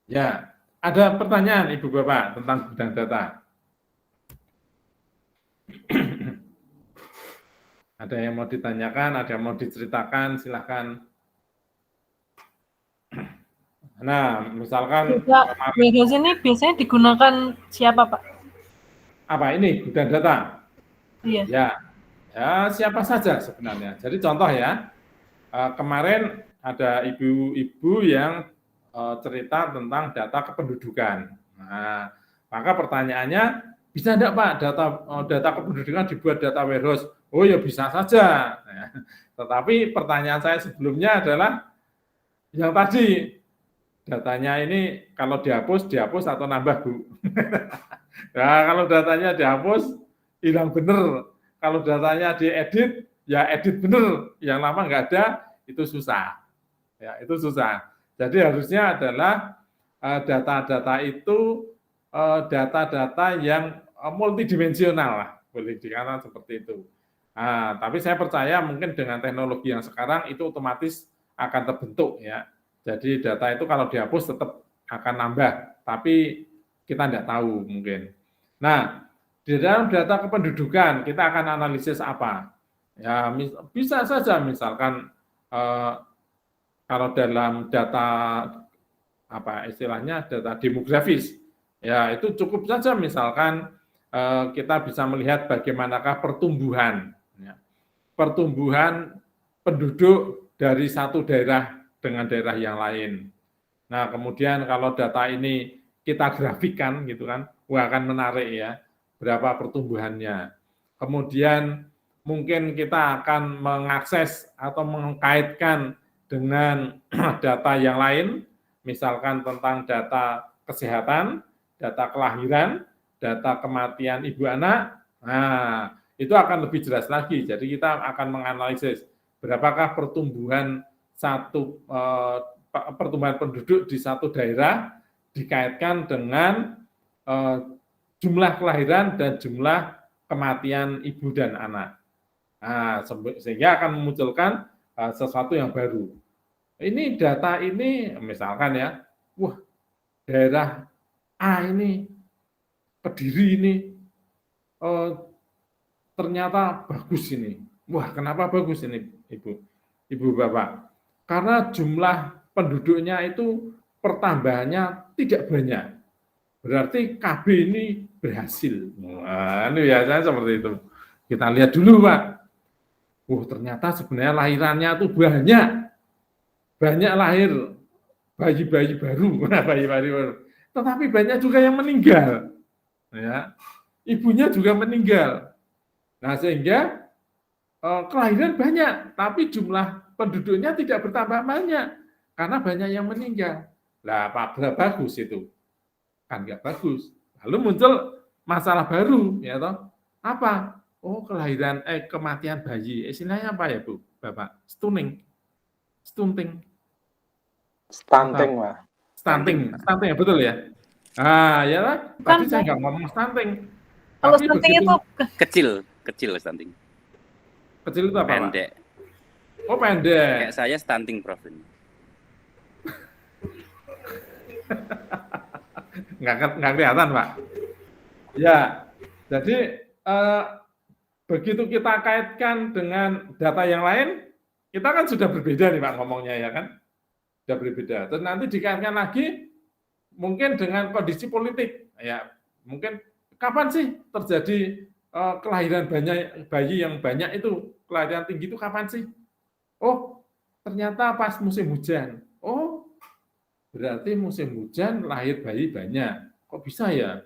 Ya, ada pertanyaan Ibu Bapak tentang bidang data? Ada yang mau ditanyakan, ada yang mau diceritakan, silahkan. Nah, misalkan warehouse ini biasanya digunakan siapa, Pak? Apa ini bidang data? Iya. Ya, siapa saja sebenarnya. Jadi contoh ya, kemarin ada ibu-ibu yang cerita tentang data kependudukan. Nah, maka pertanyaannya, bisa enggak Pak data kependudukan dibuat data warehouse? Oh ya bisa saja. Nah, tetapi pertanyaan saya sebelumnya adalah yang tadi, datanya ini kalau dihapus atau nambah Bu? Nah, kalau datanya dihapus hilang benar. Kalau datanya diedit ya edit bener, yang lama nggak ada, itu susah. Ya, itu susah. Jadi harusnya adalah data-data itu data-data yang multidimensional lah, boleh dikatakan seperti itu. Nah, tapi saya percaya mungkin dengan teknologi yang sekarang itu otomatis akan terbentuk ya. Jadi data itu kalau dihapus tetap akan nambah, tapi kita tidak tahu mungkin. Nah, di dalam data kependudukan kita akan analisis apa? Ya, bisa saja misalkan kalau dalam data apa istilahnya data demografis, ya itu cukup saja misalkan kita bisa melihat bagaimanakah pertumbuhan penduduk dari satu daerah dengan daerah yang lain. Nah, kemudian kalau data ini kita grafikkan gitu kan, wah akan menarik ya, berapa pertumbuhannya. Kemudian mungkin kita akan mengakses atau mengkaitkan dengan data yang lain, misalkan tentang data kesehatan, data kelahiran, data kematian ibu anak. Nah, itu akan lebih jelas lagi. Jadi kita akan menganalisis berapakah pertumbuhan pertumbuhan penduduk di satu daerah dikaitkan dengan jumlah kelahiran dan jumlah kematian ibu dan anak. Nah, sehingga akan memunculkan sesuatu yang baru. Ini data ini misalkan ya, wah daerah A ini, Kediri ini ternyata bagus ini. Wah, kenapa bagus ini, Ibu Bapak? Karena jumlah penduduknya itu pertambahannya tidak banyak. Berarti KB ini berhasil. Nah, ini biasanya seperti itu. Kita lihat dulu, Pak. Ternyata sebenarnya lahirannya itu banyak. Banyak lahir bayi-bayi baru. Bayi-bayi baru. Tetapi banyak juga yang meninggal. Ya. Ibunya juga meninggal. Nah, sehingga kelahiran banyak, tapi jumlah penduduknya tidak bertambah banyak karena banyak yang meninggal. Lah, apa bagus itu? Kan nggak bagus. Lalu muncul masalah baru, ya toh? Apa? Oh, kematian bayi. Istilahnya apa ya, Bu? Bapak? Stunting, Pak. Stunting ya, betul ya? Ah, ya lah. Tadi saya nggak ngomong stunting. Kalau stunting itu kecil stunting. Kecil itu apa, pendek. Pak? Oh, pendek. Kayak saya stunting, Prof. Nggak kelihatan, Pak. Ya, jadi begitu kita kaitkan dengan data yang lain, kita kan sudah berbeda nih Pak ngomongnya ya kan, sudah berbeda. Terus nanti dikaitkan lagi mungkin dengan kondisi politik, ya mungkin kapan sih terjadi kelahiran banyak bayi yang banyak itu, kelahiran tinggi itu kapan sih? Oh, ternyata pas musim hujan. Oh, berarti musim hujan lahir bayi banyak. Kok bisa ya?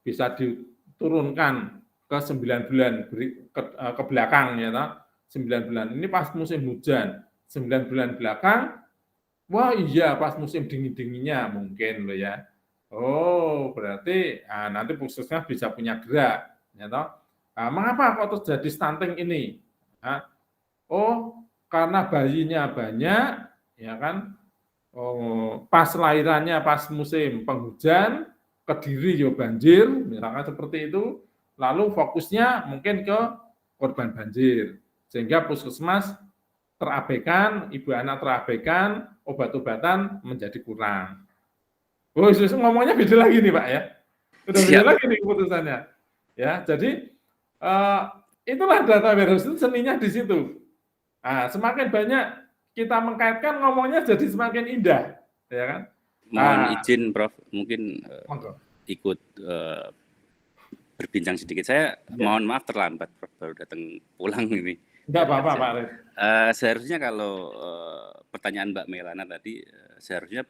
Bisa diturunkan ke 9 bulan ke belakang ya toh. 9 bulan. Ini pas musim hujan. 9 bulan belakang, wah iya pas musim dingin-dinginnya mungkin loh ya. Oh, berarti nanti puskesmas bisa punya gerak ya toh. Mengapa kok terjadi stunting ini? Oh, karena bayinya banyak ya kan. Oh, pas lahirannya pas musim penghujan, Kediri ya banjir, misalkan seperti itu, lalu fokusnya mungkin ke korban banjir, sehingga puskesmas terabaikan, ibu anak terabaikan, obat-obatan menjadi kurang. Oh, ngomongnya beda lagi nih Pak ya, sudah beda lagi nih keputusannya. Ya, jadi itulah data warehouse itu seninya di situ. Semakin banyak kita mengkaitkan ngomongnya jadi semakin indah, ya kan? Mohon izin, Prof. Mungkin ikut berbincang sedikit. Saya mohon maaf terlambat, Prof. Baru datang pulang ini. Enggak apa-apa, Pak. Seharusnya kalau pertanyaan Mbak Melana tadi, seharusnya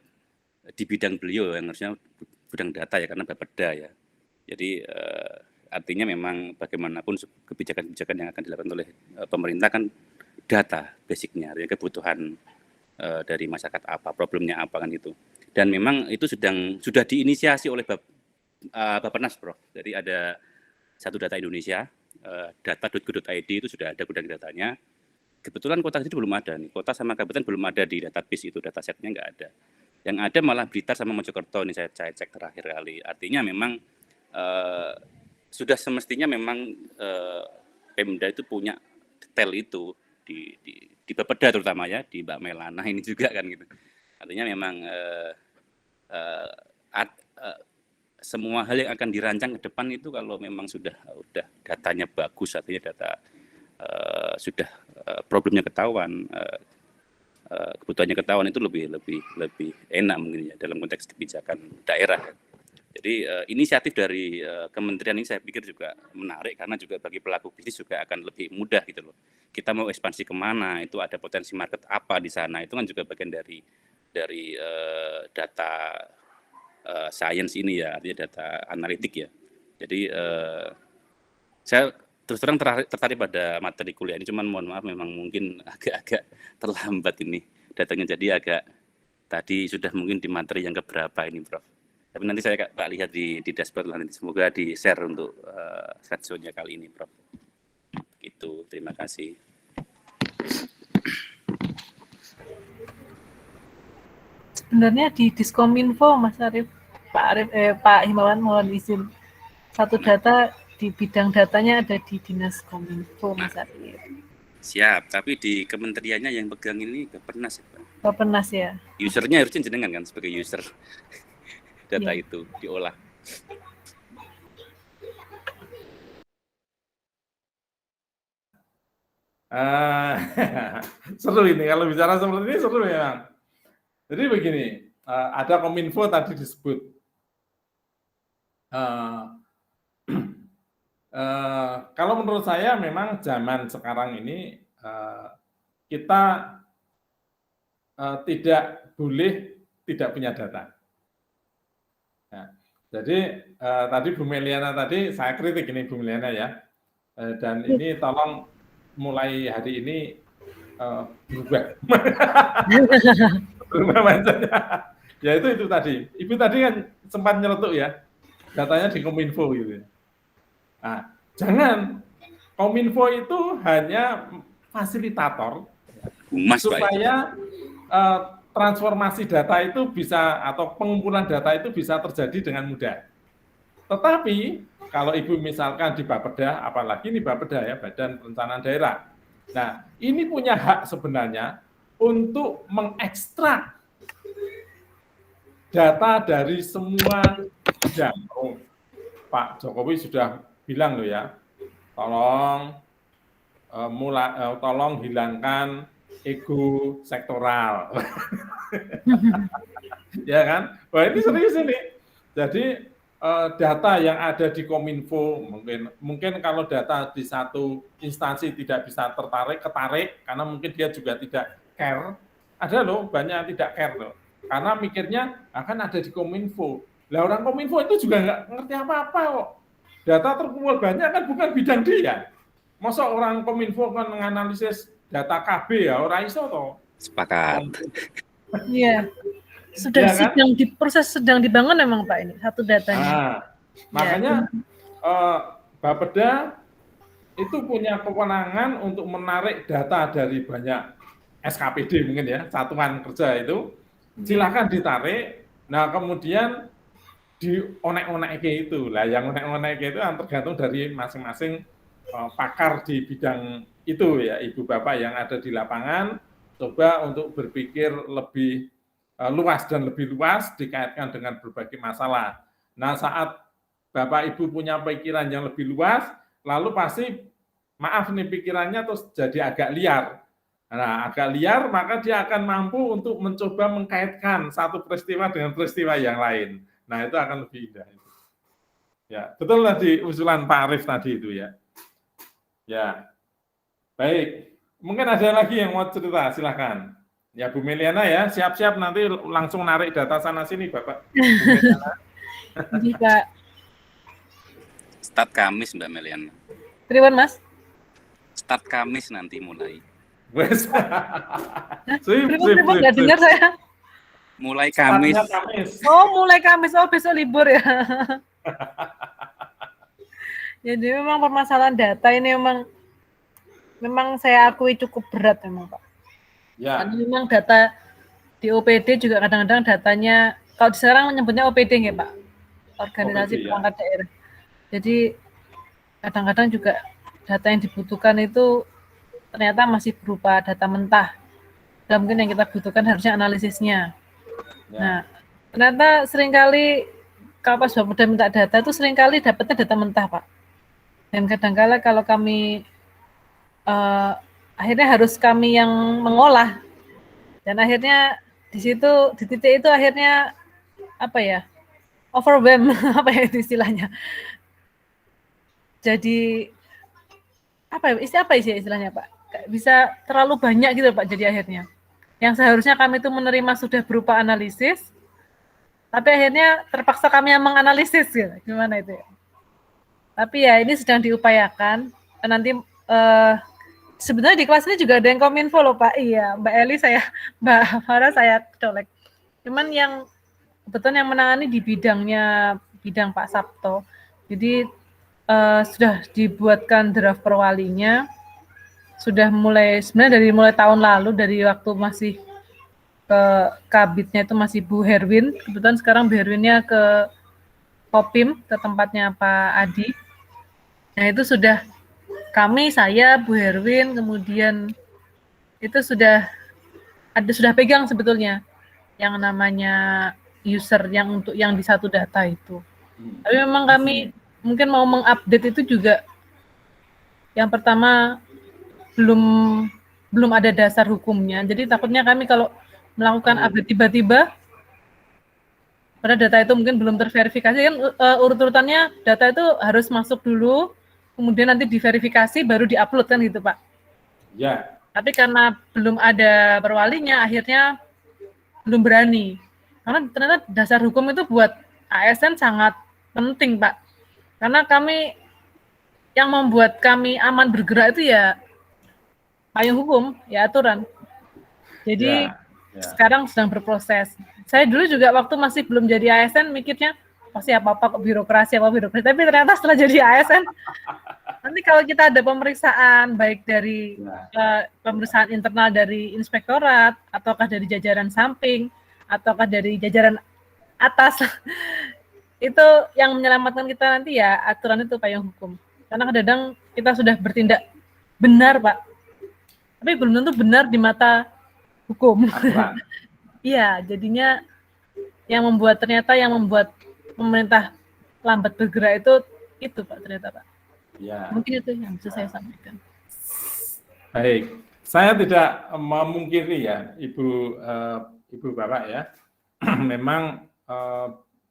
di bidang beliau yang harusnya bidang data ya, karena Bapeda ya. Jadi artinya memang bagaimanapun kebijakan-kebijakan yang akan dilakukan oleh pemerintah kan data basicnya, artinya kebutuhan dari masyarakat apa, problemnya apa kan itu. Dan memang itu sudah diinisiasi oleh Bappenas, Prof. Jadi ada Satu Data Indonesia data.go.id itu sudah ada gudang datanya. Kebetulan kota itu belum ada nih, kota sama kabupaten belum ada di database itu, datasetnya nggak ada. Yang ada malah Blitar sama Mojokerto nih saya cek terakhir kali. Artinya memang sudah semestinya memang Pemda itu punya detail itu di Bapeda terutama ya, di Mbak Melana ini juga kan gitu. Artinya memang semua hal yang akan dirancang ke depan itu kalau memang sudah datanya bagus, artinya data sudah problemnya ketahuan, kebutuhannya ketahuan, itu lebih enak mungkin ya dalam konteks kebijakan daerah. Jadi inisiatif dari kementerian ini saya pikir juga menarik karena juga bagi pelaku bisnis juga akan lebih mudah gitu loh. Kita mau ekspansi kemana, itu ada potensi market apa di sana, itu kan juga bagian dari data science ini ya, artinya data analitik ya. Jadi saya terus terang tertarik pada materi kuliah ini, cuman mohon maaf memang mungkin agak terlambat ini datanya, jadi agak tadi sudah mungkin di materi yang keberapa ini Prof. Tapi nanti saya tak lihat di dashboard lah nanti, semoga di share untuk slideshow-nya kali ini Prof. Gitu, terima kasih. Sebenarnya di Diskominfo Mas Arif, Pak Himawan mohon izin, satu data di bidang datanya ada di Dinas Kominfo Mas Arif. Siap, tapi di kementeriannya yang pegang ini Bappenas ya Pak? Bappenas ya. Usernya harusnya jenengan kan sebagai user data Ya. itu diolah. Seru ini, kalau bicara seperti ini seru memang. Jadi begini, ada Kominfo tadi disebut. Kalau menurut saya memang zaman sekarang ini kita tidak boleh tidak punya data. Nah, jadi tadi Bu Meliana tadi saya kritik ini Bu Meliana ya, dan ini tolong mulai hari ini berubah. Berubah mindsetnya. Ya itu tadi. Ibu tadi kan sempat nyeletuk ya, datanya di Kominfo gitu. Nah, jangan, Kominfo itu hanya fasilitator supaya transformasi data itu bisa, atau pengumpulan data itu bisa terjadi dengan mudah. Tetapi kalau Ibu misalkan di Bapeda, apalagi ini Bapeda ya, Badan Perencanaan Daerah. Nah, ini punya hak sebenarnya untuk mengekstrak data dari semua bidang. Oh, Pak Jokowi sudah bilang loh ya, tolong hilangkan ego sektoral. Ya kan? Wah, ini serius ini. Jadi data yang ada di Kominfo, mungkin kalau data di satu instansi tidak bisa ketarik karena mungkin dia juga tidak care. Ada loh banyak yang tidak care loh, karena mikirnya akan ada di Kominfo. Lah orang Kominfo itu juga nggak ngerti apa-apa kok. Data terkumpul banyak kan bukan bidang dia. Masa orang Kominfo kan menganalisis data KB ya, orang iso toh. Sepakat. Iya. Sudah ya, kan? sedang dibangun memang Pak ini satu datanya. Nah, makanya Bapeda itu punya kewenangan untuk menarik data dari banyak SKPD mungkin ya, satuan kerja itu, silakan ditarik. Nah kemudian dionek-onek itu lah, yang onek-onek itu tergantung dari masing-masing pakar di bidang itu ya, ibu bapak yang ada di lapangan, coba untuk berpikir lebih luas dan lebih luas dikaitkan dengan berbagai masalah. Nah saat bapak ibu punya pikiran yang lebih luas, lalu pasti maaf nih pikirannya terus jadi agak liar. Nah agak liar maka dia akan mampu untuk mencoba mengkaitkan satu peristiwa dengan peristiwa yang lain. Nah itu akan lebih indah. Ya betul tadi usulan Pak Arif tadi itu ya. Ya baik. Mungkin ada lagi yang mau cerita, silakan. Ya Bu Meliana ya, siap-siap nanti langsung narik data sana sini Bapak. Jadi Pak. Start Kamis Mbak Meliana. Triwan Mas? Start Kamis nanti mulai. Wes. Triwan nggak dengar saya. Mulai Kamis. Oh mulai Kamis, oh besok libur ya. Jadi memang permasalahan data ini memang saya akui cukup berat memang Pak. Ya, Karena memang data di OPD juga kadang-kadang datanya, kalau sekarang menyebutnya OPD nggak Pak? Organisasi OPD, ya. Perangkat Daerah. Jadi kadang-kadang juga data yang dibutuhkan itu ternyata masih berupa data mentah. Dan mungkin yang kita butuhkan harusnya analisisnya. Ya. Nah, ternyata seringkali kalau pas Bapeda minta data itu seringkali dapatnya data mentah Pak. Dan kadangkala kalau kami akhirnya harus kami yang mengolah, dan akhirnya di situ di titik itu akhirnya apa ya, overwhelm apa ya itu istilahnya, jadi apa istilahnya Pak, kayak bisa terlalu banyak gitu Pak, jadi akhirnya yang seharusnya kami itu menerima sudah berupa analisis, tapi akhirnya terpaksa kami yang menganalisis gitu. Gimana itu ya? Tapi ya ini sedang diupayakan. Dan nanti sebenarnya di kelas ini juga ada yang kominfo loh Pak. Iya, Mbak Eli Mbak Farah saya colek. Cuman yang kebetulan yang menangani di bidang Pak Sabto. Jadi sudah dibuatkan draft perwalinya. Sudah sebenarnya dari mulai tahun lalu, dari waktu masih ke kabitnya itu masih Bu Herwin. Kebetulan sekarang Bu Herwinnya ke Kopim, ke tempatnya Pak Adi. Nah itu sudah saya, Bu Herwin, kemudian itu sudah pegang sebetulnya yang namanya user yang untuk yang di satu data itu. Tapi memang kami mungkin mau mengupdate itu juga. Yang pertama belum ada dasar hukumnya. Jadi takutnya kami kalau melakukan update tiba-tiba pada data itu mungkin belum terverifikasi kan, urut-urutannya data itu harus masuk dulu, kemudian nanti diverifikasi baru diupload kan gitu Pak. Ya. Tapi karena belum ada perwalinya akhirnya belum berani. Karena ternyata dasar hukum itu buat ASN sangat penting Pak. Karena yang membuat kami aman bergerak itu ya payung hukum, ya aturan. Jadi sekarang sedang berproses. Saya dulu juga waktu masih belum jadi ASN mikirnya pasti apa-apa birokrasi. Tapi ternyata setelah jadi ASN, nanti kalau kita ada pemeriksaan baik dari pemeriksaan internal dari inspektorat, ataukah dari jajaran samping, ataukah dari jajaran atas, itu yang menyelamatkan kita nanti ya aturan itu payung hukum. Karena kadang-kadang kita sudah bertindak benar Pak, tapi belum tentu benar di mata hukum. Iya, jadinya yang membuat pemerintah lambat bergerak itu Pak ternyata Pak. Ya. Mungkin itu yang bisa saya sampaikan. Baik, saya tidak memungkiri ya Ibu Bapak ya, memang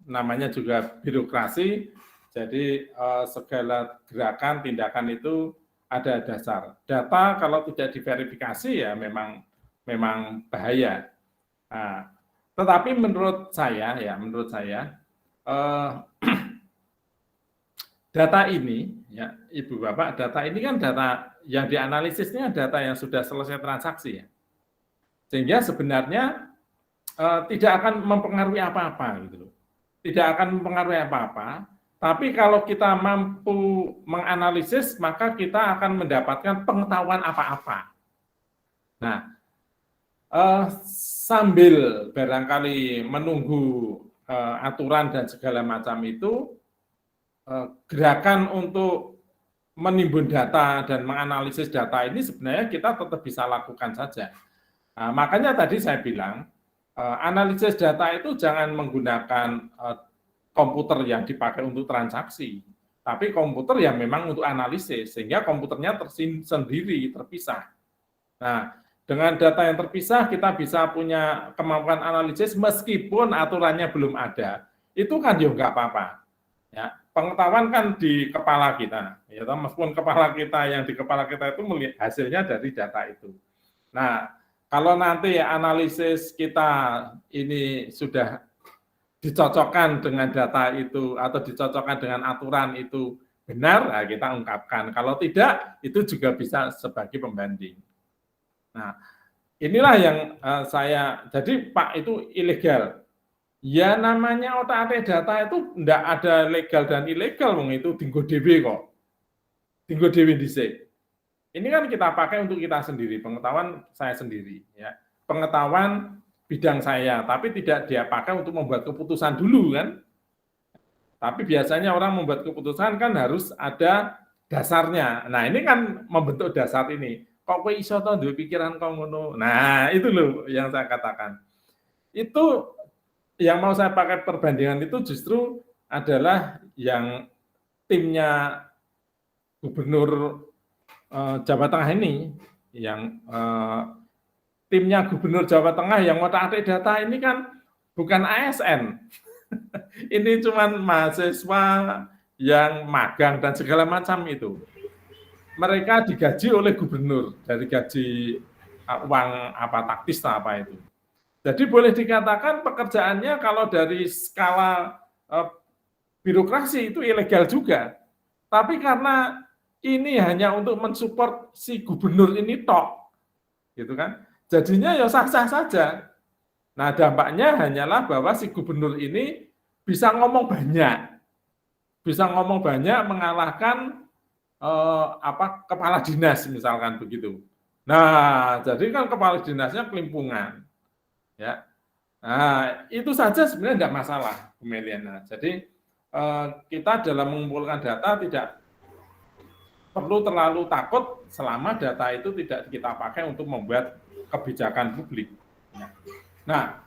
namanya juga birokrasi, jadi segala gerakan tindakan itu ada dasar. Data kalau tidak diverifikasi ya memang bahaya. Nah, tetapi menurut saya data ini ya Ibu Bapak, data ini kan data yang dianalisisnya data yang sudah selesai transaksi ya. Sehingga sebenarnya tidak akan mempengaruhi apa-apa gitu loh. Tidak akan mempengaruhi apa-apa, tapi kalau kita mampu menganalisis maka kita akan mendapatkan pengetahuan apa-apa. Nah, sambil barangkali menunggu aturan dan segala macam itu, gerakan untuk menimbun data dan menganalisis data ini sebenarnya kita tetap bisa lakukan saja. Nah, makanya tadi saya bilang, analisis data itu jangan menggunakan komputer yang dipakai untuk transaksi, tapi komputer yang memang untuk analisis, sehingga komputernya tersendiri, terpisah. Nah, dengan data yang terpisah, kita bisa punya kemampuan analisis meskipun aturannya belum ada. Itu kan juga nggak apa-apa. Ya, pengetahuan kan di kepala kita. Ya, meskipun kepala kita yang di kepala kita itu melihat hasilnya dari data itu. Nah, kalau nanti analisis kita ini sudah dicocokkan dengan data itu atau dicocokkan dengan aturan itu benar, nah kita ungkapkan. Kalau tidak, itu juga bisa sebagai pembanding. Nah, inilah yang jadi Pak itu ilegal. Ya namanya otak-atik data itu enggak ada legal dan ilegal, wong itu tinggo dhewe kok. Dinggo dhewe dhisik. Ini kan kita pakai untuk kita sendiri, pengetahuan saya sendiri, ya. Pengetahuan bidang saya, tapi tidak dia pakai untuk membuat keputusan dulu kan. Tapi biasanya orang membuat keputusan kan harus ada dasarnya. Nah, ini kan membentuk dasar ini. Kok kowe iso to duwe pikiran kok ngono. Nah, itu loh yang saya katakan. Itu yang mau saya pakai perbandingan itu justru adalah yang timnya Gubernur Jawa Tengah ini, yang timnya Gubernur Jawa Tengah yang ngotak-atik data ini kan bukan ASN. Ini cuman mahasiswa yang magang dan segala macam itu. Mereka digaji oleh gubernur dari gaji uang apa taktis apa itu. Jadi boleh dikatakan pekerjaannya kalau dari skala birokrasi itu ilegal juga. Tapi karena ini hanya untuk mensupport si gubernur ini tok, gitu kan? Jadinya ya sah-sah saja. Nah, dampaknya hanyalah bahwa si gubernur ini bisa ngomong banyak mengalahkan kepala dinas misalkan begitu. Nah, jadi kan kepala dinasnya kelimpungan, ya. Nah, itu saja sebenarnya tidak masalah, Bu Meliana. Jadi kita dalam mengumpulkan data tidak perlu terlalu takut selama data itu tidak kita pakai untuk membuat kebijakan publik. Nah,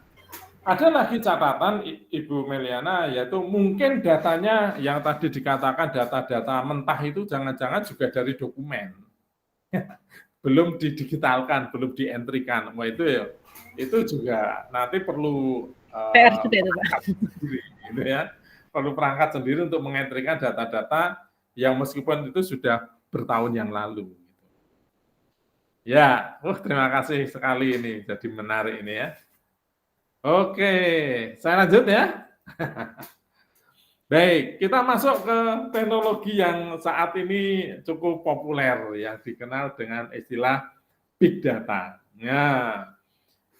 ada lagi catatan Ibu Meliana, yaitu mungkin datanya yang tadi dikatakan data-data mentah itu jangan-jangan juga dari dokumen. Belum didigitalkan, belum dientrikan. Wah, itu juga nanti perlu PR juga itu, Pak. Gitu ya. Perlu perangkat sendiri untuk mengentrikan data-data yang meskipun itu sudah bertahun yang lalu. Ya, terima kasih sekali ini, jadi menarik ini ya. Oke, saya lanjut ya. Baik, kita masuk ke teknologi yang saat ini cukup populer, yang dikenal dengan istilah Big Data. Ya,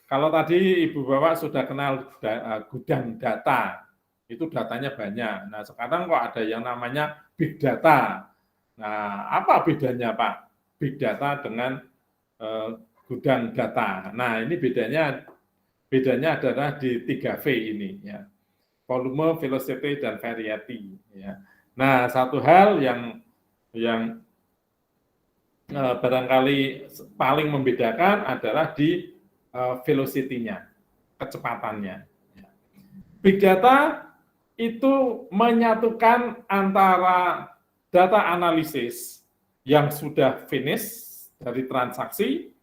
kalau tadi Ibu Bapak sudah kenal gudang data, itu datanya banyak. Nah, sekarang kok ada yang namanya Big Data. Nah, apa bedanya Pak? Big Data dengan gudang data. Nah, ini bedanya adalah di 3V ini ya. Volume, velocity, dan variety ya. Nah, satu hal yang barangkali paling membedakan adalah di velocity-nya, kecepatannya. Big data itu menyatukan antara data analisis yang sudah finish dari transaksi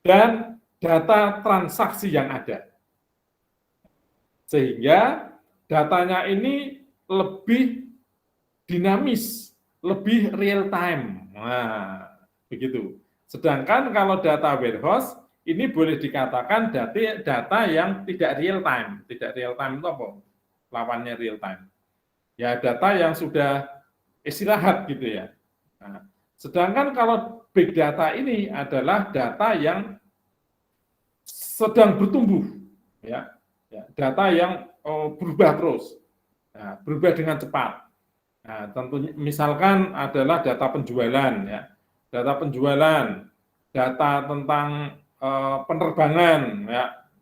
dan data transaksi yang ada. Sehingga datanya ini lebih dinamis, lebih real time. Nah, begitu. Sedangkan kalau data warehouse, ini boleh dikatakan data yang tidak real time. Tidak real time itu apa? Lawannya real time. Ya, data yang sudah istirahat gitu ya. Nah, sedangkan kalau big data ini adalah data yang sedang bertumbuh, ya. Data yang berubah terus, nah, berubah dengan cepat. Nah, tentunya misalkan adalah data penjualan, ya, data tentang penerbangan,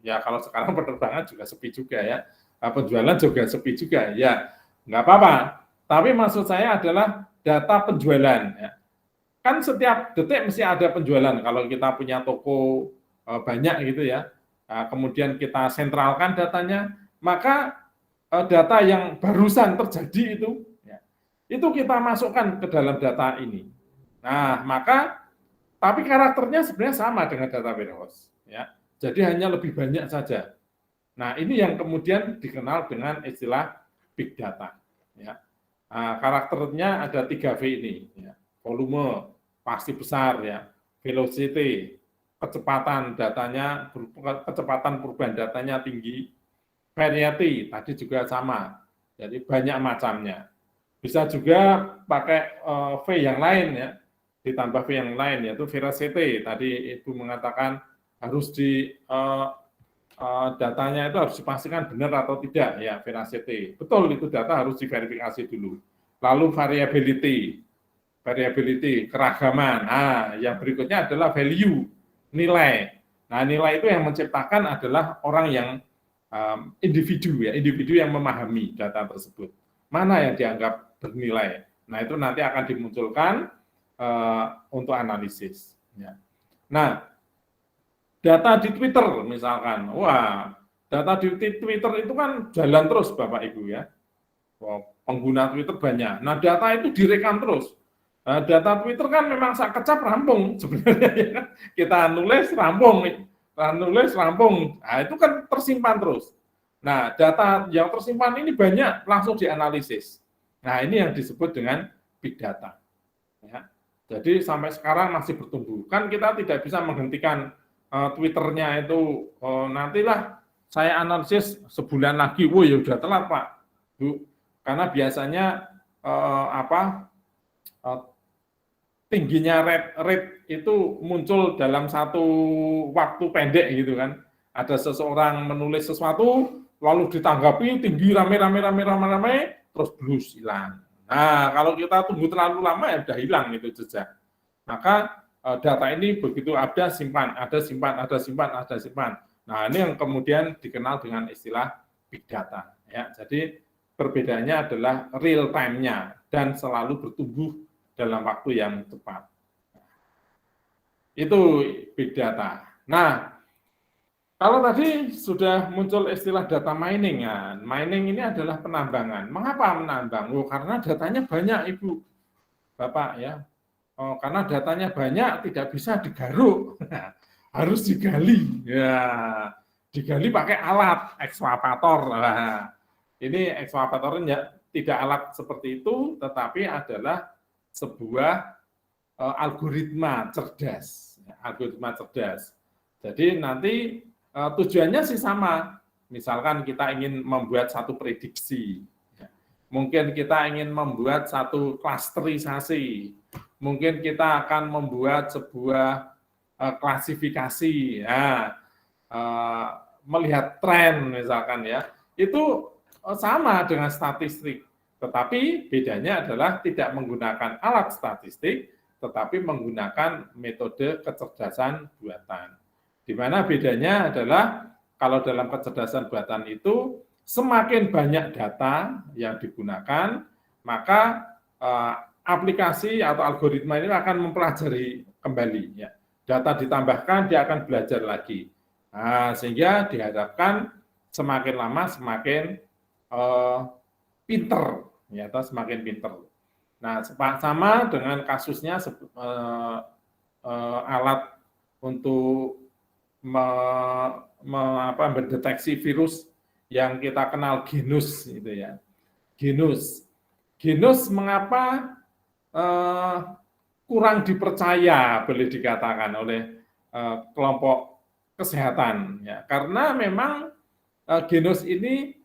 ya kalau sekarang penerbangan juga sepi juga ya, penjualan juga sepi juga, ya nggak apa-apa. Tapi maksud saya adalah data penjualan, ya. Kan setiap detik mesti ada penjualan. Kalau kita punya toko banyak gitu ya. Nah, kemudian kita sentralkan datanya, maka data yang barusan terjadi itu kita masukkan ke dalam data ini. Nah, tapi karakternya sebenarnya sama dengan data warehouse, ya. Jadi hanya lebih banyak saja. Nah, ini yang kemudian dikenal dengan istilah big data, ya. Nah, karakternya ada 3V ini, ya. Volume pasti besar, ya. Velocity, kecepatan datanya, kecepatan perubahan datanya tinggi. Variety tadi juga sama, jadi banyak macamnya. Bisa juga pakai V yang lain ya, ditambah V yang lain yaitu veracity. Tadi Ibu mengatakan harus datanya itu harus dipastikan benar atau tidak ya, veracity. Betul, itu data harus diverifikasi dulu. Lalu variability. variability, keragaman. Nah, yang berikutnya adalah value, nilai. Nah, nilai itu yang menciptakan adalah orang yang individu yang memahami data tersebut. Mana yang dianggap bernilai. Nah, itu nanti akan dimunculkan untuk analisis. Ya. Nah, data di Twitter misalkan, wah, data di Twitter itu kan jalan terus Bapak Ibu ya. Pengguna Twitter banyak. Nah, data itu direkam terus. Nah, data Twitter kan memang sekejap rampung sebenarnya ya. Kita nulis rampung. Nah, itu kan tersimpan terus. Nah, data yang tersimpan ini banyak langsung dianalisis. Nah, ini yang disebut dengan big data. Ya. Jadi sampai sekarang masih bertumbuh. Kan kita tidak bisa menghentikan Twitternya itu nantilah saya analisis sebulan lagi. Wah, ya udah telat Pak, Bu. Karena biasanya tingginya rate itu muncul dalam satu waktu pendek gitu kan. Ada seseorang menulis sesuatu, lalu ditanggapi tinggi rame, terus blus hilang. Nah, kalau kita tunggu terlalu lama ya udah hilang itu jejak. Maka data ini begitu ada simpan. Nah, ini yang kemudian dikenal dengan istilah big data. Ya, jadi perbedaannya adalah real time-nya dan selalu bertumbuh dalam waktu yang cepat. Itu big data. Nah, kalau tadi sudah muncul istilah data mining, ya. Mining ini adalah penambangan. Mengapa menambang? Oh, karena datanya banyak, Ibu, Bapak ya. Oh, karena datanya banyak tidak bisa digaruk, harus digali. Ya, digali pakai alat ekskavator. Nah, ini ekskavatornya tidak alat seperti itu, tetapi adalah sebuah algoritma cerdas. Jadi nanti tujuannya sih sama. Misalkan kita ingin membuat satu prediksi, mungkin kita ingin membuat satu klasterisasi, mungkin kita akan membuat sebuah klasifikasi, ya, melihat tren misalkan ya, itu sama dengan statistik, tetapi bedanya adalah tidak menggunakan alat statistik, tetapi menggunakan metode kecerdasan buatan. Di mana bedanya adalah kalau dalam kecerdasan buatan itu semakin banyak data yang digunakan, maka aplikasi atau algoritma ini akan mempelajari kembali. Ya. Data ditambahkan, dia akan belajar lagi. Nah, sehingga diharapkan semakin lama semakin pinter, ya, atau semakin pinter. Nah, sama dengan kasusnya alat untuk mendeteksi virus yang kita kenal genus, gitu ya. Genus mengapa kurang dipercaya, boleh dikatakan oleh kelompok kesehatan, ya, karena memang genus ini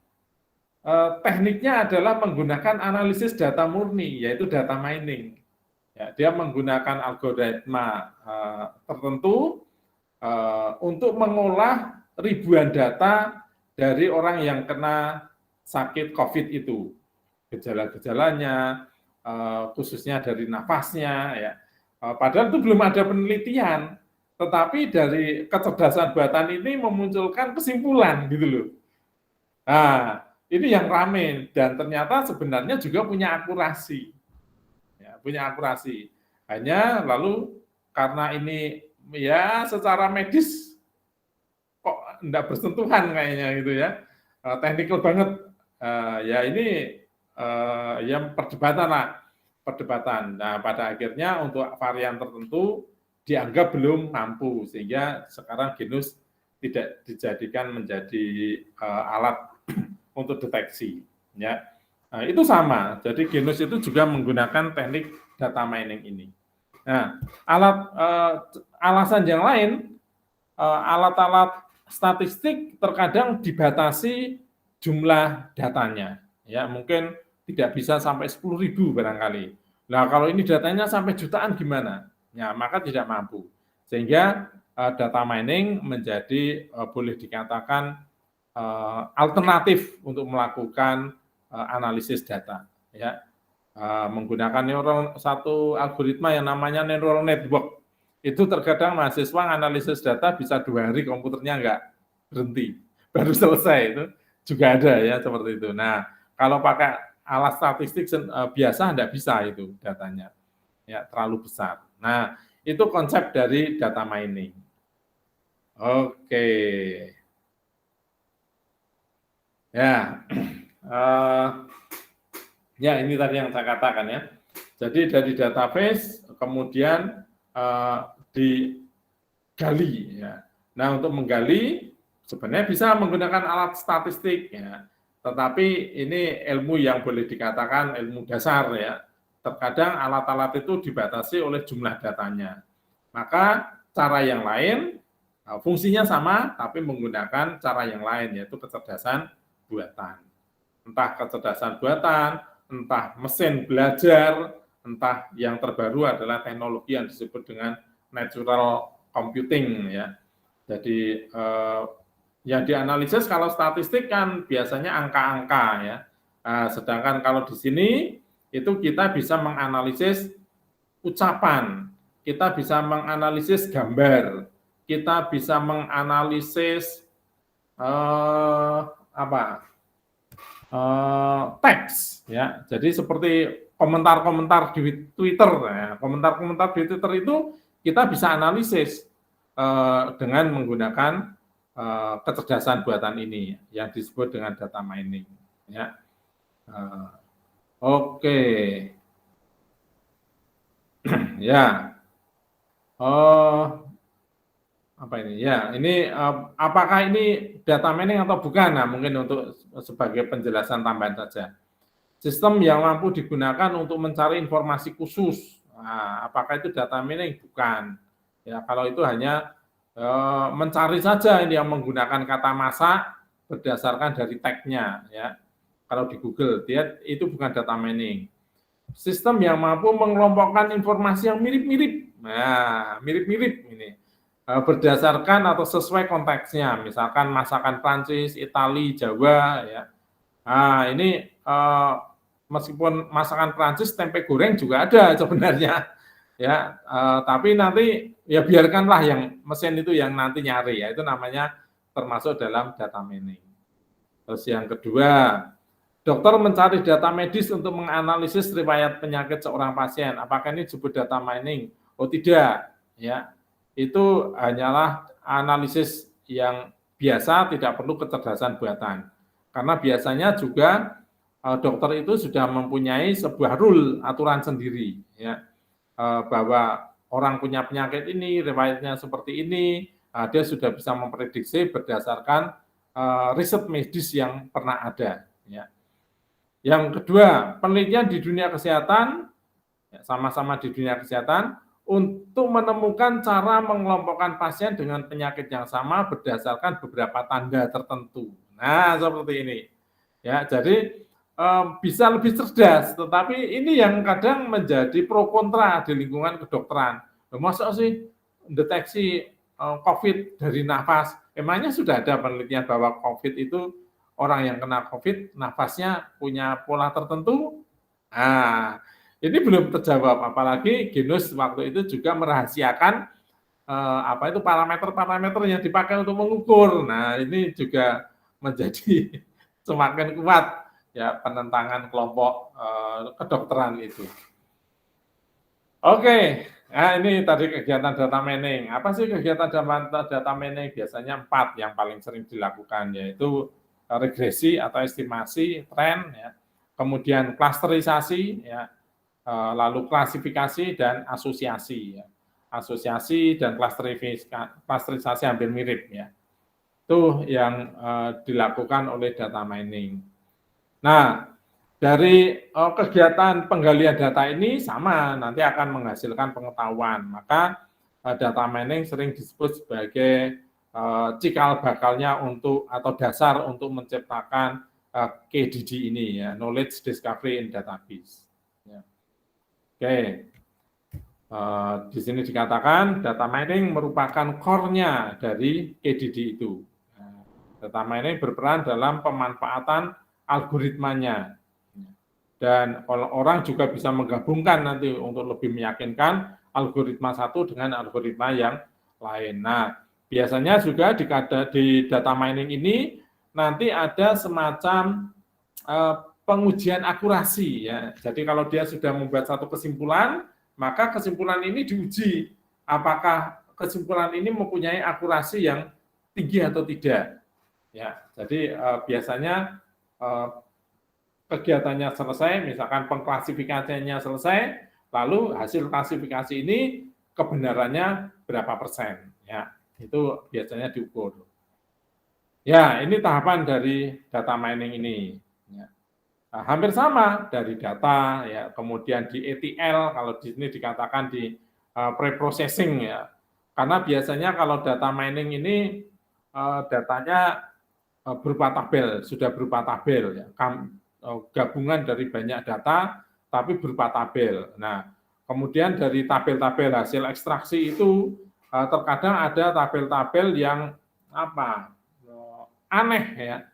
tekniknya adalah menggunakan analisis data murni, yaitu data mining. Ya, dia menggunakan algoritma tertentu untuk mengolah ribuan data dari orang yang kena sakit COVID itu, gejala-gejalanya, khususnya dari nafasnya, ya. Padahal itu belum ada penelitian, tetapi dari kecerdasan buatan ini memunculkan kesimpulan, gitu loh. Nah, ini yang rame dan ternyata sebenarnya juga punya akurasi, ya, Hanya lalu karena ini ya secara medis kok enggak bersentuhan kayaknya gitu ya, teknikal banget, ya ini yang perdebatan. Nah, pada akhirnya untuk varian tertentu dianggap belum mampu, sehingga sekarang genus tidak dijadikan menjadi alat untuk deteksi, ya. Nah, itu sama. Jadi genus itu juga menggunakan teknik data mining ini. Nah, alasan yang lain, alat-alat statistik terkadang dibatasi jumlah datanya, ya, mungkin tidak bisa sampai 10.000 barangkali. Nah, kalau ini datanya sampai jutaan gimana? Ya, maka tidak mampu. Sehingga data mining menjadi boleh dikatakan alternatif untuk melakukan analisis data, ya. menggunakan satu algoritma yang namanya neural network. Itu terkadang mahasiswa analisis data bisa 2 hari komputernya nggak berhenti, baru selesai. Itu juga ada ya seperti itu. Nah, kalau pakai alat statistik biasa nggak bisa itu datanya, ya terlalu besar. Nah, itu konsep dari data mining. Oke. Ya, ya ini tadi yang saya katakan ya. Jadi dari database kemudian digali ya. Nah, untuk menggali sebenarnya bisa menggunakan alat statistik ya. Tetapi ini ilmu yang boleh dikatakan ilmu dasar ya. Terkadang alat-alat itu dibatasi oleh jumlah datanya. Maka cara yang lain fungsinya sama tapi menggunakan cara yang lain yaitu kecerdasan buatan. Entah kecerdasan buatan, entah mesin belajar, entah yang terbaru adalah teknologi yang disebut dengan natural computing ya. Jadi yang dianalisis kalau statistik kan biasanya angka-angka ya. Sedangkan kalau di sini itu kita bisa menganalisis ucapan, kita bisa menganalisis gambar, kita bisa menganalisis teks ya. Jadi seperti komentar-komentar di Twitter ya. Komentar-komentar di Twitter itu kita bisa analisis dengan menggunakan kecerdasan buatan ini yang disebut dengan data mining ya. Oke. Ya. Apa ini? Ya, ini apakah ini data mining atau bukan? Nah, mungkin untuk sebagai penjelasan tambahan saja. Sistem yang mampu digunakan untuk mencari informasi khusus. Nah, apakah itu data mining? Bukan. Ya, kalau itu hanya mencari saja ini yang menggunakan kata masak berdasarkan dari tag-nya ya. Kalau di Google dia itu bukan data mining. Sistem yang mampu mengelompokkan informasi yang mirip-mirip. Nah, mirip-mirip ini berdasarkan atau sesuai konteksnya, misalkan masakan Prancis, Itali, Jawa ya. Nah, ini meskipun masakan Prancis tempe goreng juga ada sebenarnya ya, tapi nanti ya biarkanlah yang mesin itu yang nanti nyari ya, itu namanya termasuk dalam data mining. Terus yang kedua, dokter mencari data medis untuk menganalisis riwayat penyakit seorang pasien. Apakah ini disebut data mining? Oh tidak, ya. Itu hanyalah analisis yang biasa, tidak perlu kecerdasan buatan. Karena biasanya juga dokter itu sudah mempunyai sebuah rule, aturan sendiri, ya. Bahwa orang punya penyakit ini, riwayatnya seperti ini, dia sudah bisa memprediksi berdasarkan riset medis yang pernah ada, ya. Yang kedua, penelitian di dunia kesehatan, sama-sama di dunia kesehatan, untuk menemukan cara mengelompokkan pasien dengan penyakit yang sama berdasarkan beberapa tanda tertentu. Nah, seperti ini. Ya, jadi bisa lebih cerdas, tetapi ini yang kadang menjadi pro kontra di lingkungan kedokteran. Masa sih deteksi COVID dari nafas? Emangnya sudah ada penelitian bahwa COVID itu orang yang kena COVID, nafasnya punya pola tertentu? Nah, ini belum terjawab, apalagi Genus waktu itu juga merahasiakan parameter-parameter yang dipakai untuk mengukur. Nah, ini juga menjadi semakin kuat ya penentangan kelompok kedokteran itu. Oke, nah ini tadi kegiatan data mining. Apa sih kegiatan data mining? Biasanya 4 yang paling sering dilakukan, yaitu regresi atau estimasi tren, ya, kemudian klasterisasi, ya, lalu klasifikasi dan asosiasi. Ya. Asosiasi dan klasterisasi hampir mirip, ya. Itu yang dilakukan oleh data mining. Nah, dari kegiatan penggalian data ini sama, nanti akan menghasilkan pengetahuan. Maka data mining sering disebut sebagai cikal bakalnya untuk atau dasar untuk menciptakan KDD ini ya, Knowledge Discovery in Database. Ya. Oke, di sini dikatakan data mining merupakan core-nya dari KDD itu. Data mining berperan dalam pemanfaatan algoritmanya. Dan orang juga bisa menggabungkan nanti untuk lebih meyakinkan algoritma satu dengan algoritma yang lain. Nah, biasanya juga di data mining ini nanti ada semacam pengujian akurasi ya. Jadi kalau dia sudah membuat satu kesimpulan, maka kesimpulan ini diuji apakah kesimpulan ini mempunyai akurasi yang tinggi atau tidak. Ya, jadi biasanya kegiatannya selesai, misalkan pengklasifikasiannya selesai, lalu hasil klasifikasi ini kebenarannya berapa persen, ya itu biasanya diukur. Ya, ini tahapan dari data mining ini. Ya. Nah, hampir sama dari data, ya kemudian di ETL, kalau di sini dikatakan di pre-processing ya, karena biasanya kalau data mining ini datanya berupa tabel, sudah berupa tabel ya. Gabungan dari banyak data tapi berupa tabel. Nah, kemudian dari tabel-tabel hasil ekstraksi itu terkadang ada tabel-tabel yang aneh ya,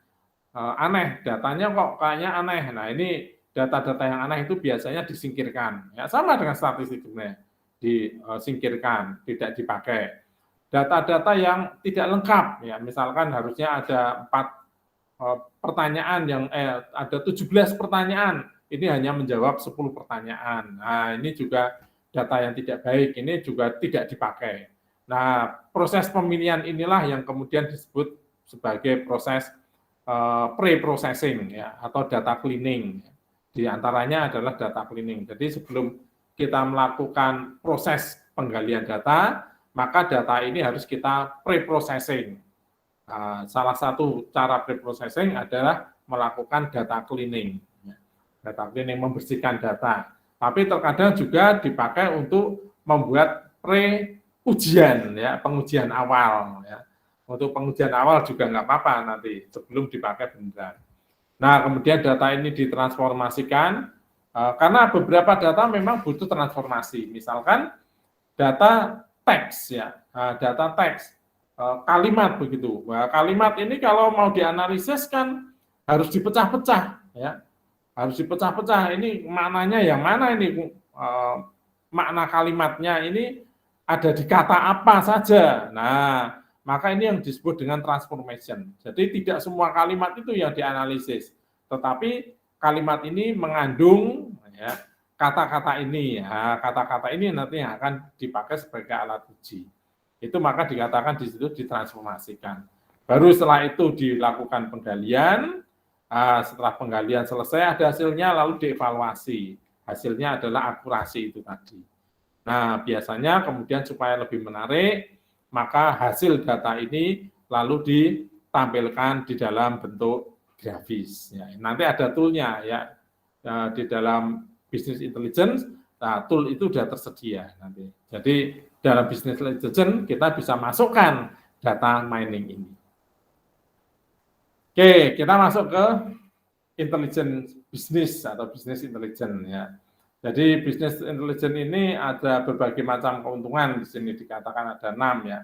aneh datanya kok kayaknya aneh. Nah, ini data-data yang aneh itu biasanya disingkirkan. Ya, sama dengan statistik sebenarnya, disingkirkan, tidak dipakai. Data-data yang tidak lengkap, ya misalkan harusnya ada 4 pertanyaan yang ada 17 pertanyaan, ini hanya menjawab 10 pertanyaan. Nah, ini juga data yang tidak baik, ini juga tidak dipakai. Nah, proses pemilihan inilah yang kemudian disebut sebagai proses pre-processing ya, atau data cleaning. Di antaranya adalah data cleaning. Jadi sebelum kita melakukan proses penggalian data, maka data ini harus kita pre-processing. Salah satu cara pre-processing adalah melakukan data cleaning. Data cleaning membersihkan data. Tapi terkadang juga dipakai untuk membuat pre-ujian, ya, pengujian awal. Ya. Untuk pengujian awal juga nggak apa-apa nanti sebelum dipakai beneran. Nah, kemudian data ini ditransformasikan karena beberapa data memang butuh transformasi. Misalkan data teks, ya, data teks. Kalimat begitu. Nah, kalimat ini kalau mau dianalisis kan harus dipecah-pecah, ya, harus dipecah-pecah. Ini maknanya yang mana ini? Makna kalimatnya ini ada di kata apa saja. Nah, maka ini yang disebut dengan transformation. Jadi tidak semua kalimat itu yang dianalisis, tetapi kalimat ini mengandung ya, kata-kata ini. Ya, kata-kata ini nanti yang akan dipakai sebagai alat uji. Itu maka dikatakan di situ ditransformasikan. Baru setelah itu dilakukan penggalian, setelah penggalian selesai ada hasilnya lalu dievaluasi. Hasilnya adalah akurasi itu tadi. Nah, biasanya kemudian supaya lebih menarik, maka hasil data ini lalu ditampilkan di dalam bentuk grafis. Ya, nanti ada toolnya ya, di dalam business intelligence, nah, tool itu sudah tersedia nanti. Jadi dalam business intelligence kita bisa masukkan data mining ini. Oke, kita masuk ke intelligence business atau business intelligence ya. Jadi business intelligence ini ada berbagai macam keuntungan, di sini dikatakan ada 6 ya.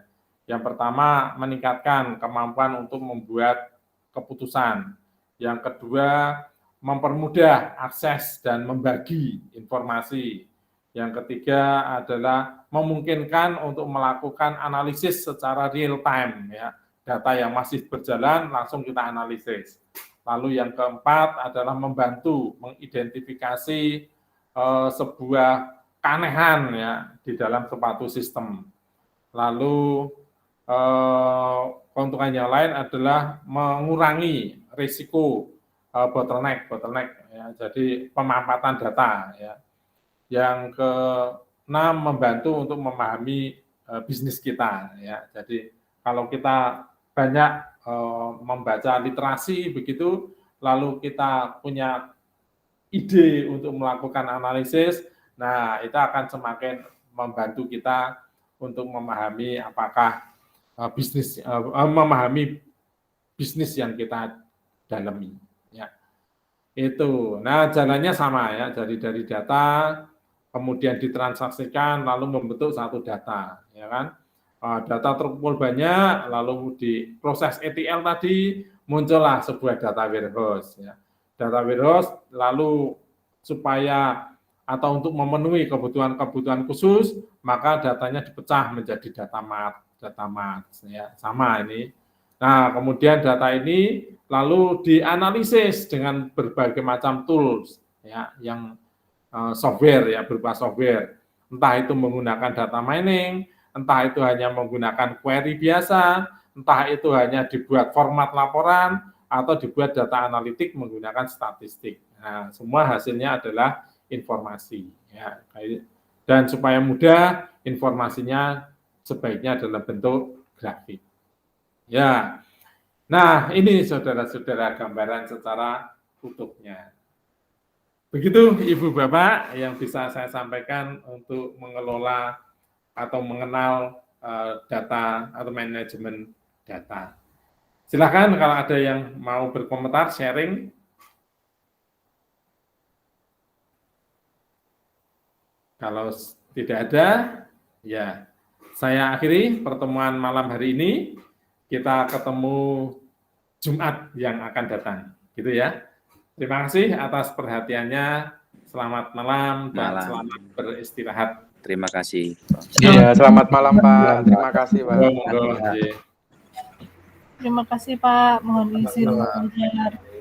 Yang pertama meningkatkan kemampuan untuk membuat keputusan. Yang kedua mempermudah akses dan membagi informasi. Yang ketiga adalah memungkinkan untuk melakukan analisis secara real time ya. Data yang masih berjalan langsung kita analisis. Lalu yang keempat adalah membantu mengidentifikasi sebuah keanehan ya di dalam suatu sistem. Lalu keuntungan yang lain adalah mengurangi risiko bottleneck ya. Jadi pemampatan data ya. Yang keenam membantu untuk memahami bisnis kita ya. Jadi kalau kita banyak membaca literasi begitu, lalu kita punya ide untuk melakukan analisis, nah itu akan semakin membantu kita untuk memahami apakah memahami bisnis yang kita dalami ya. Itu. Nah, jalannya sama ya, dari data kemudian ditransaksikan lalu membentuk satu data, ya kan? Data terkumpul banyak, lalu di proses ETL tadi muncullah sebuah data warehouse, ya. Data warehouse lalu supaya atau untuk memenuhi kebutuhan-kebutuhan khusus, maka datanya dipecah menjadi data mart ya, sama ini. Nah, kemudian data ini lalu dianalisis dengan berbagai macam tools ya, yang software ya, berupa software. Entah itu menggunakan data mining, entah itu hanya menggunakan query biasa, entah itu hanya dibuat format laporan atau dibuat data analitik menggunakan statistik. Nah, semua hasilnya adalah informasi ya. Dan supaya mudah, informasinya sebaiknya dalam bentuk grafik. Ya, nah ini saudara-saudara gambaran secara utuhnya. Begitu Ibu Bapak yang bisa saya sampaikan untuk mengelola atau mengenal data atau manajemen data. Silakan kalau ada yang mau berkomentar, sharing. Kalau tidak ada, ya saya akhiri pertemuan malam hari ini. Kita ketemu Jumat yang akan datang, gitu ya. Terima kasih atas perhatiannya. Selamat malam dan selamat beristirahat. Terima kasih. Iya, selamat malam Pak. Terima kasih Pak. Terima kasih Pak, mohon izin mengajar.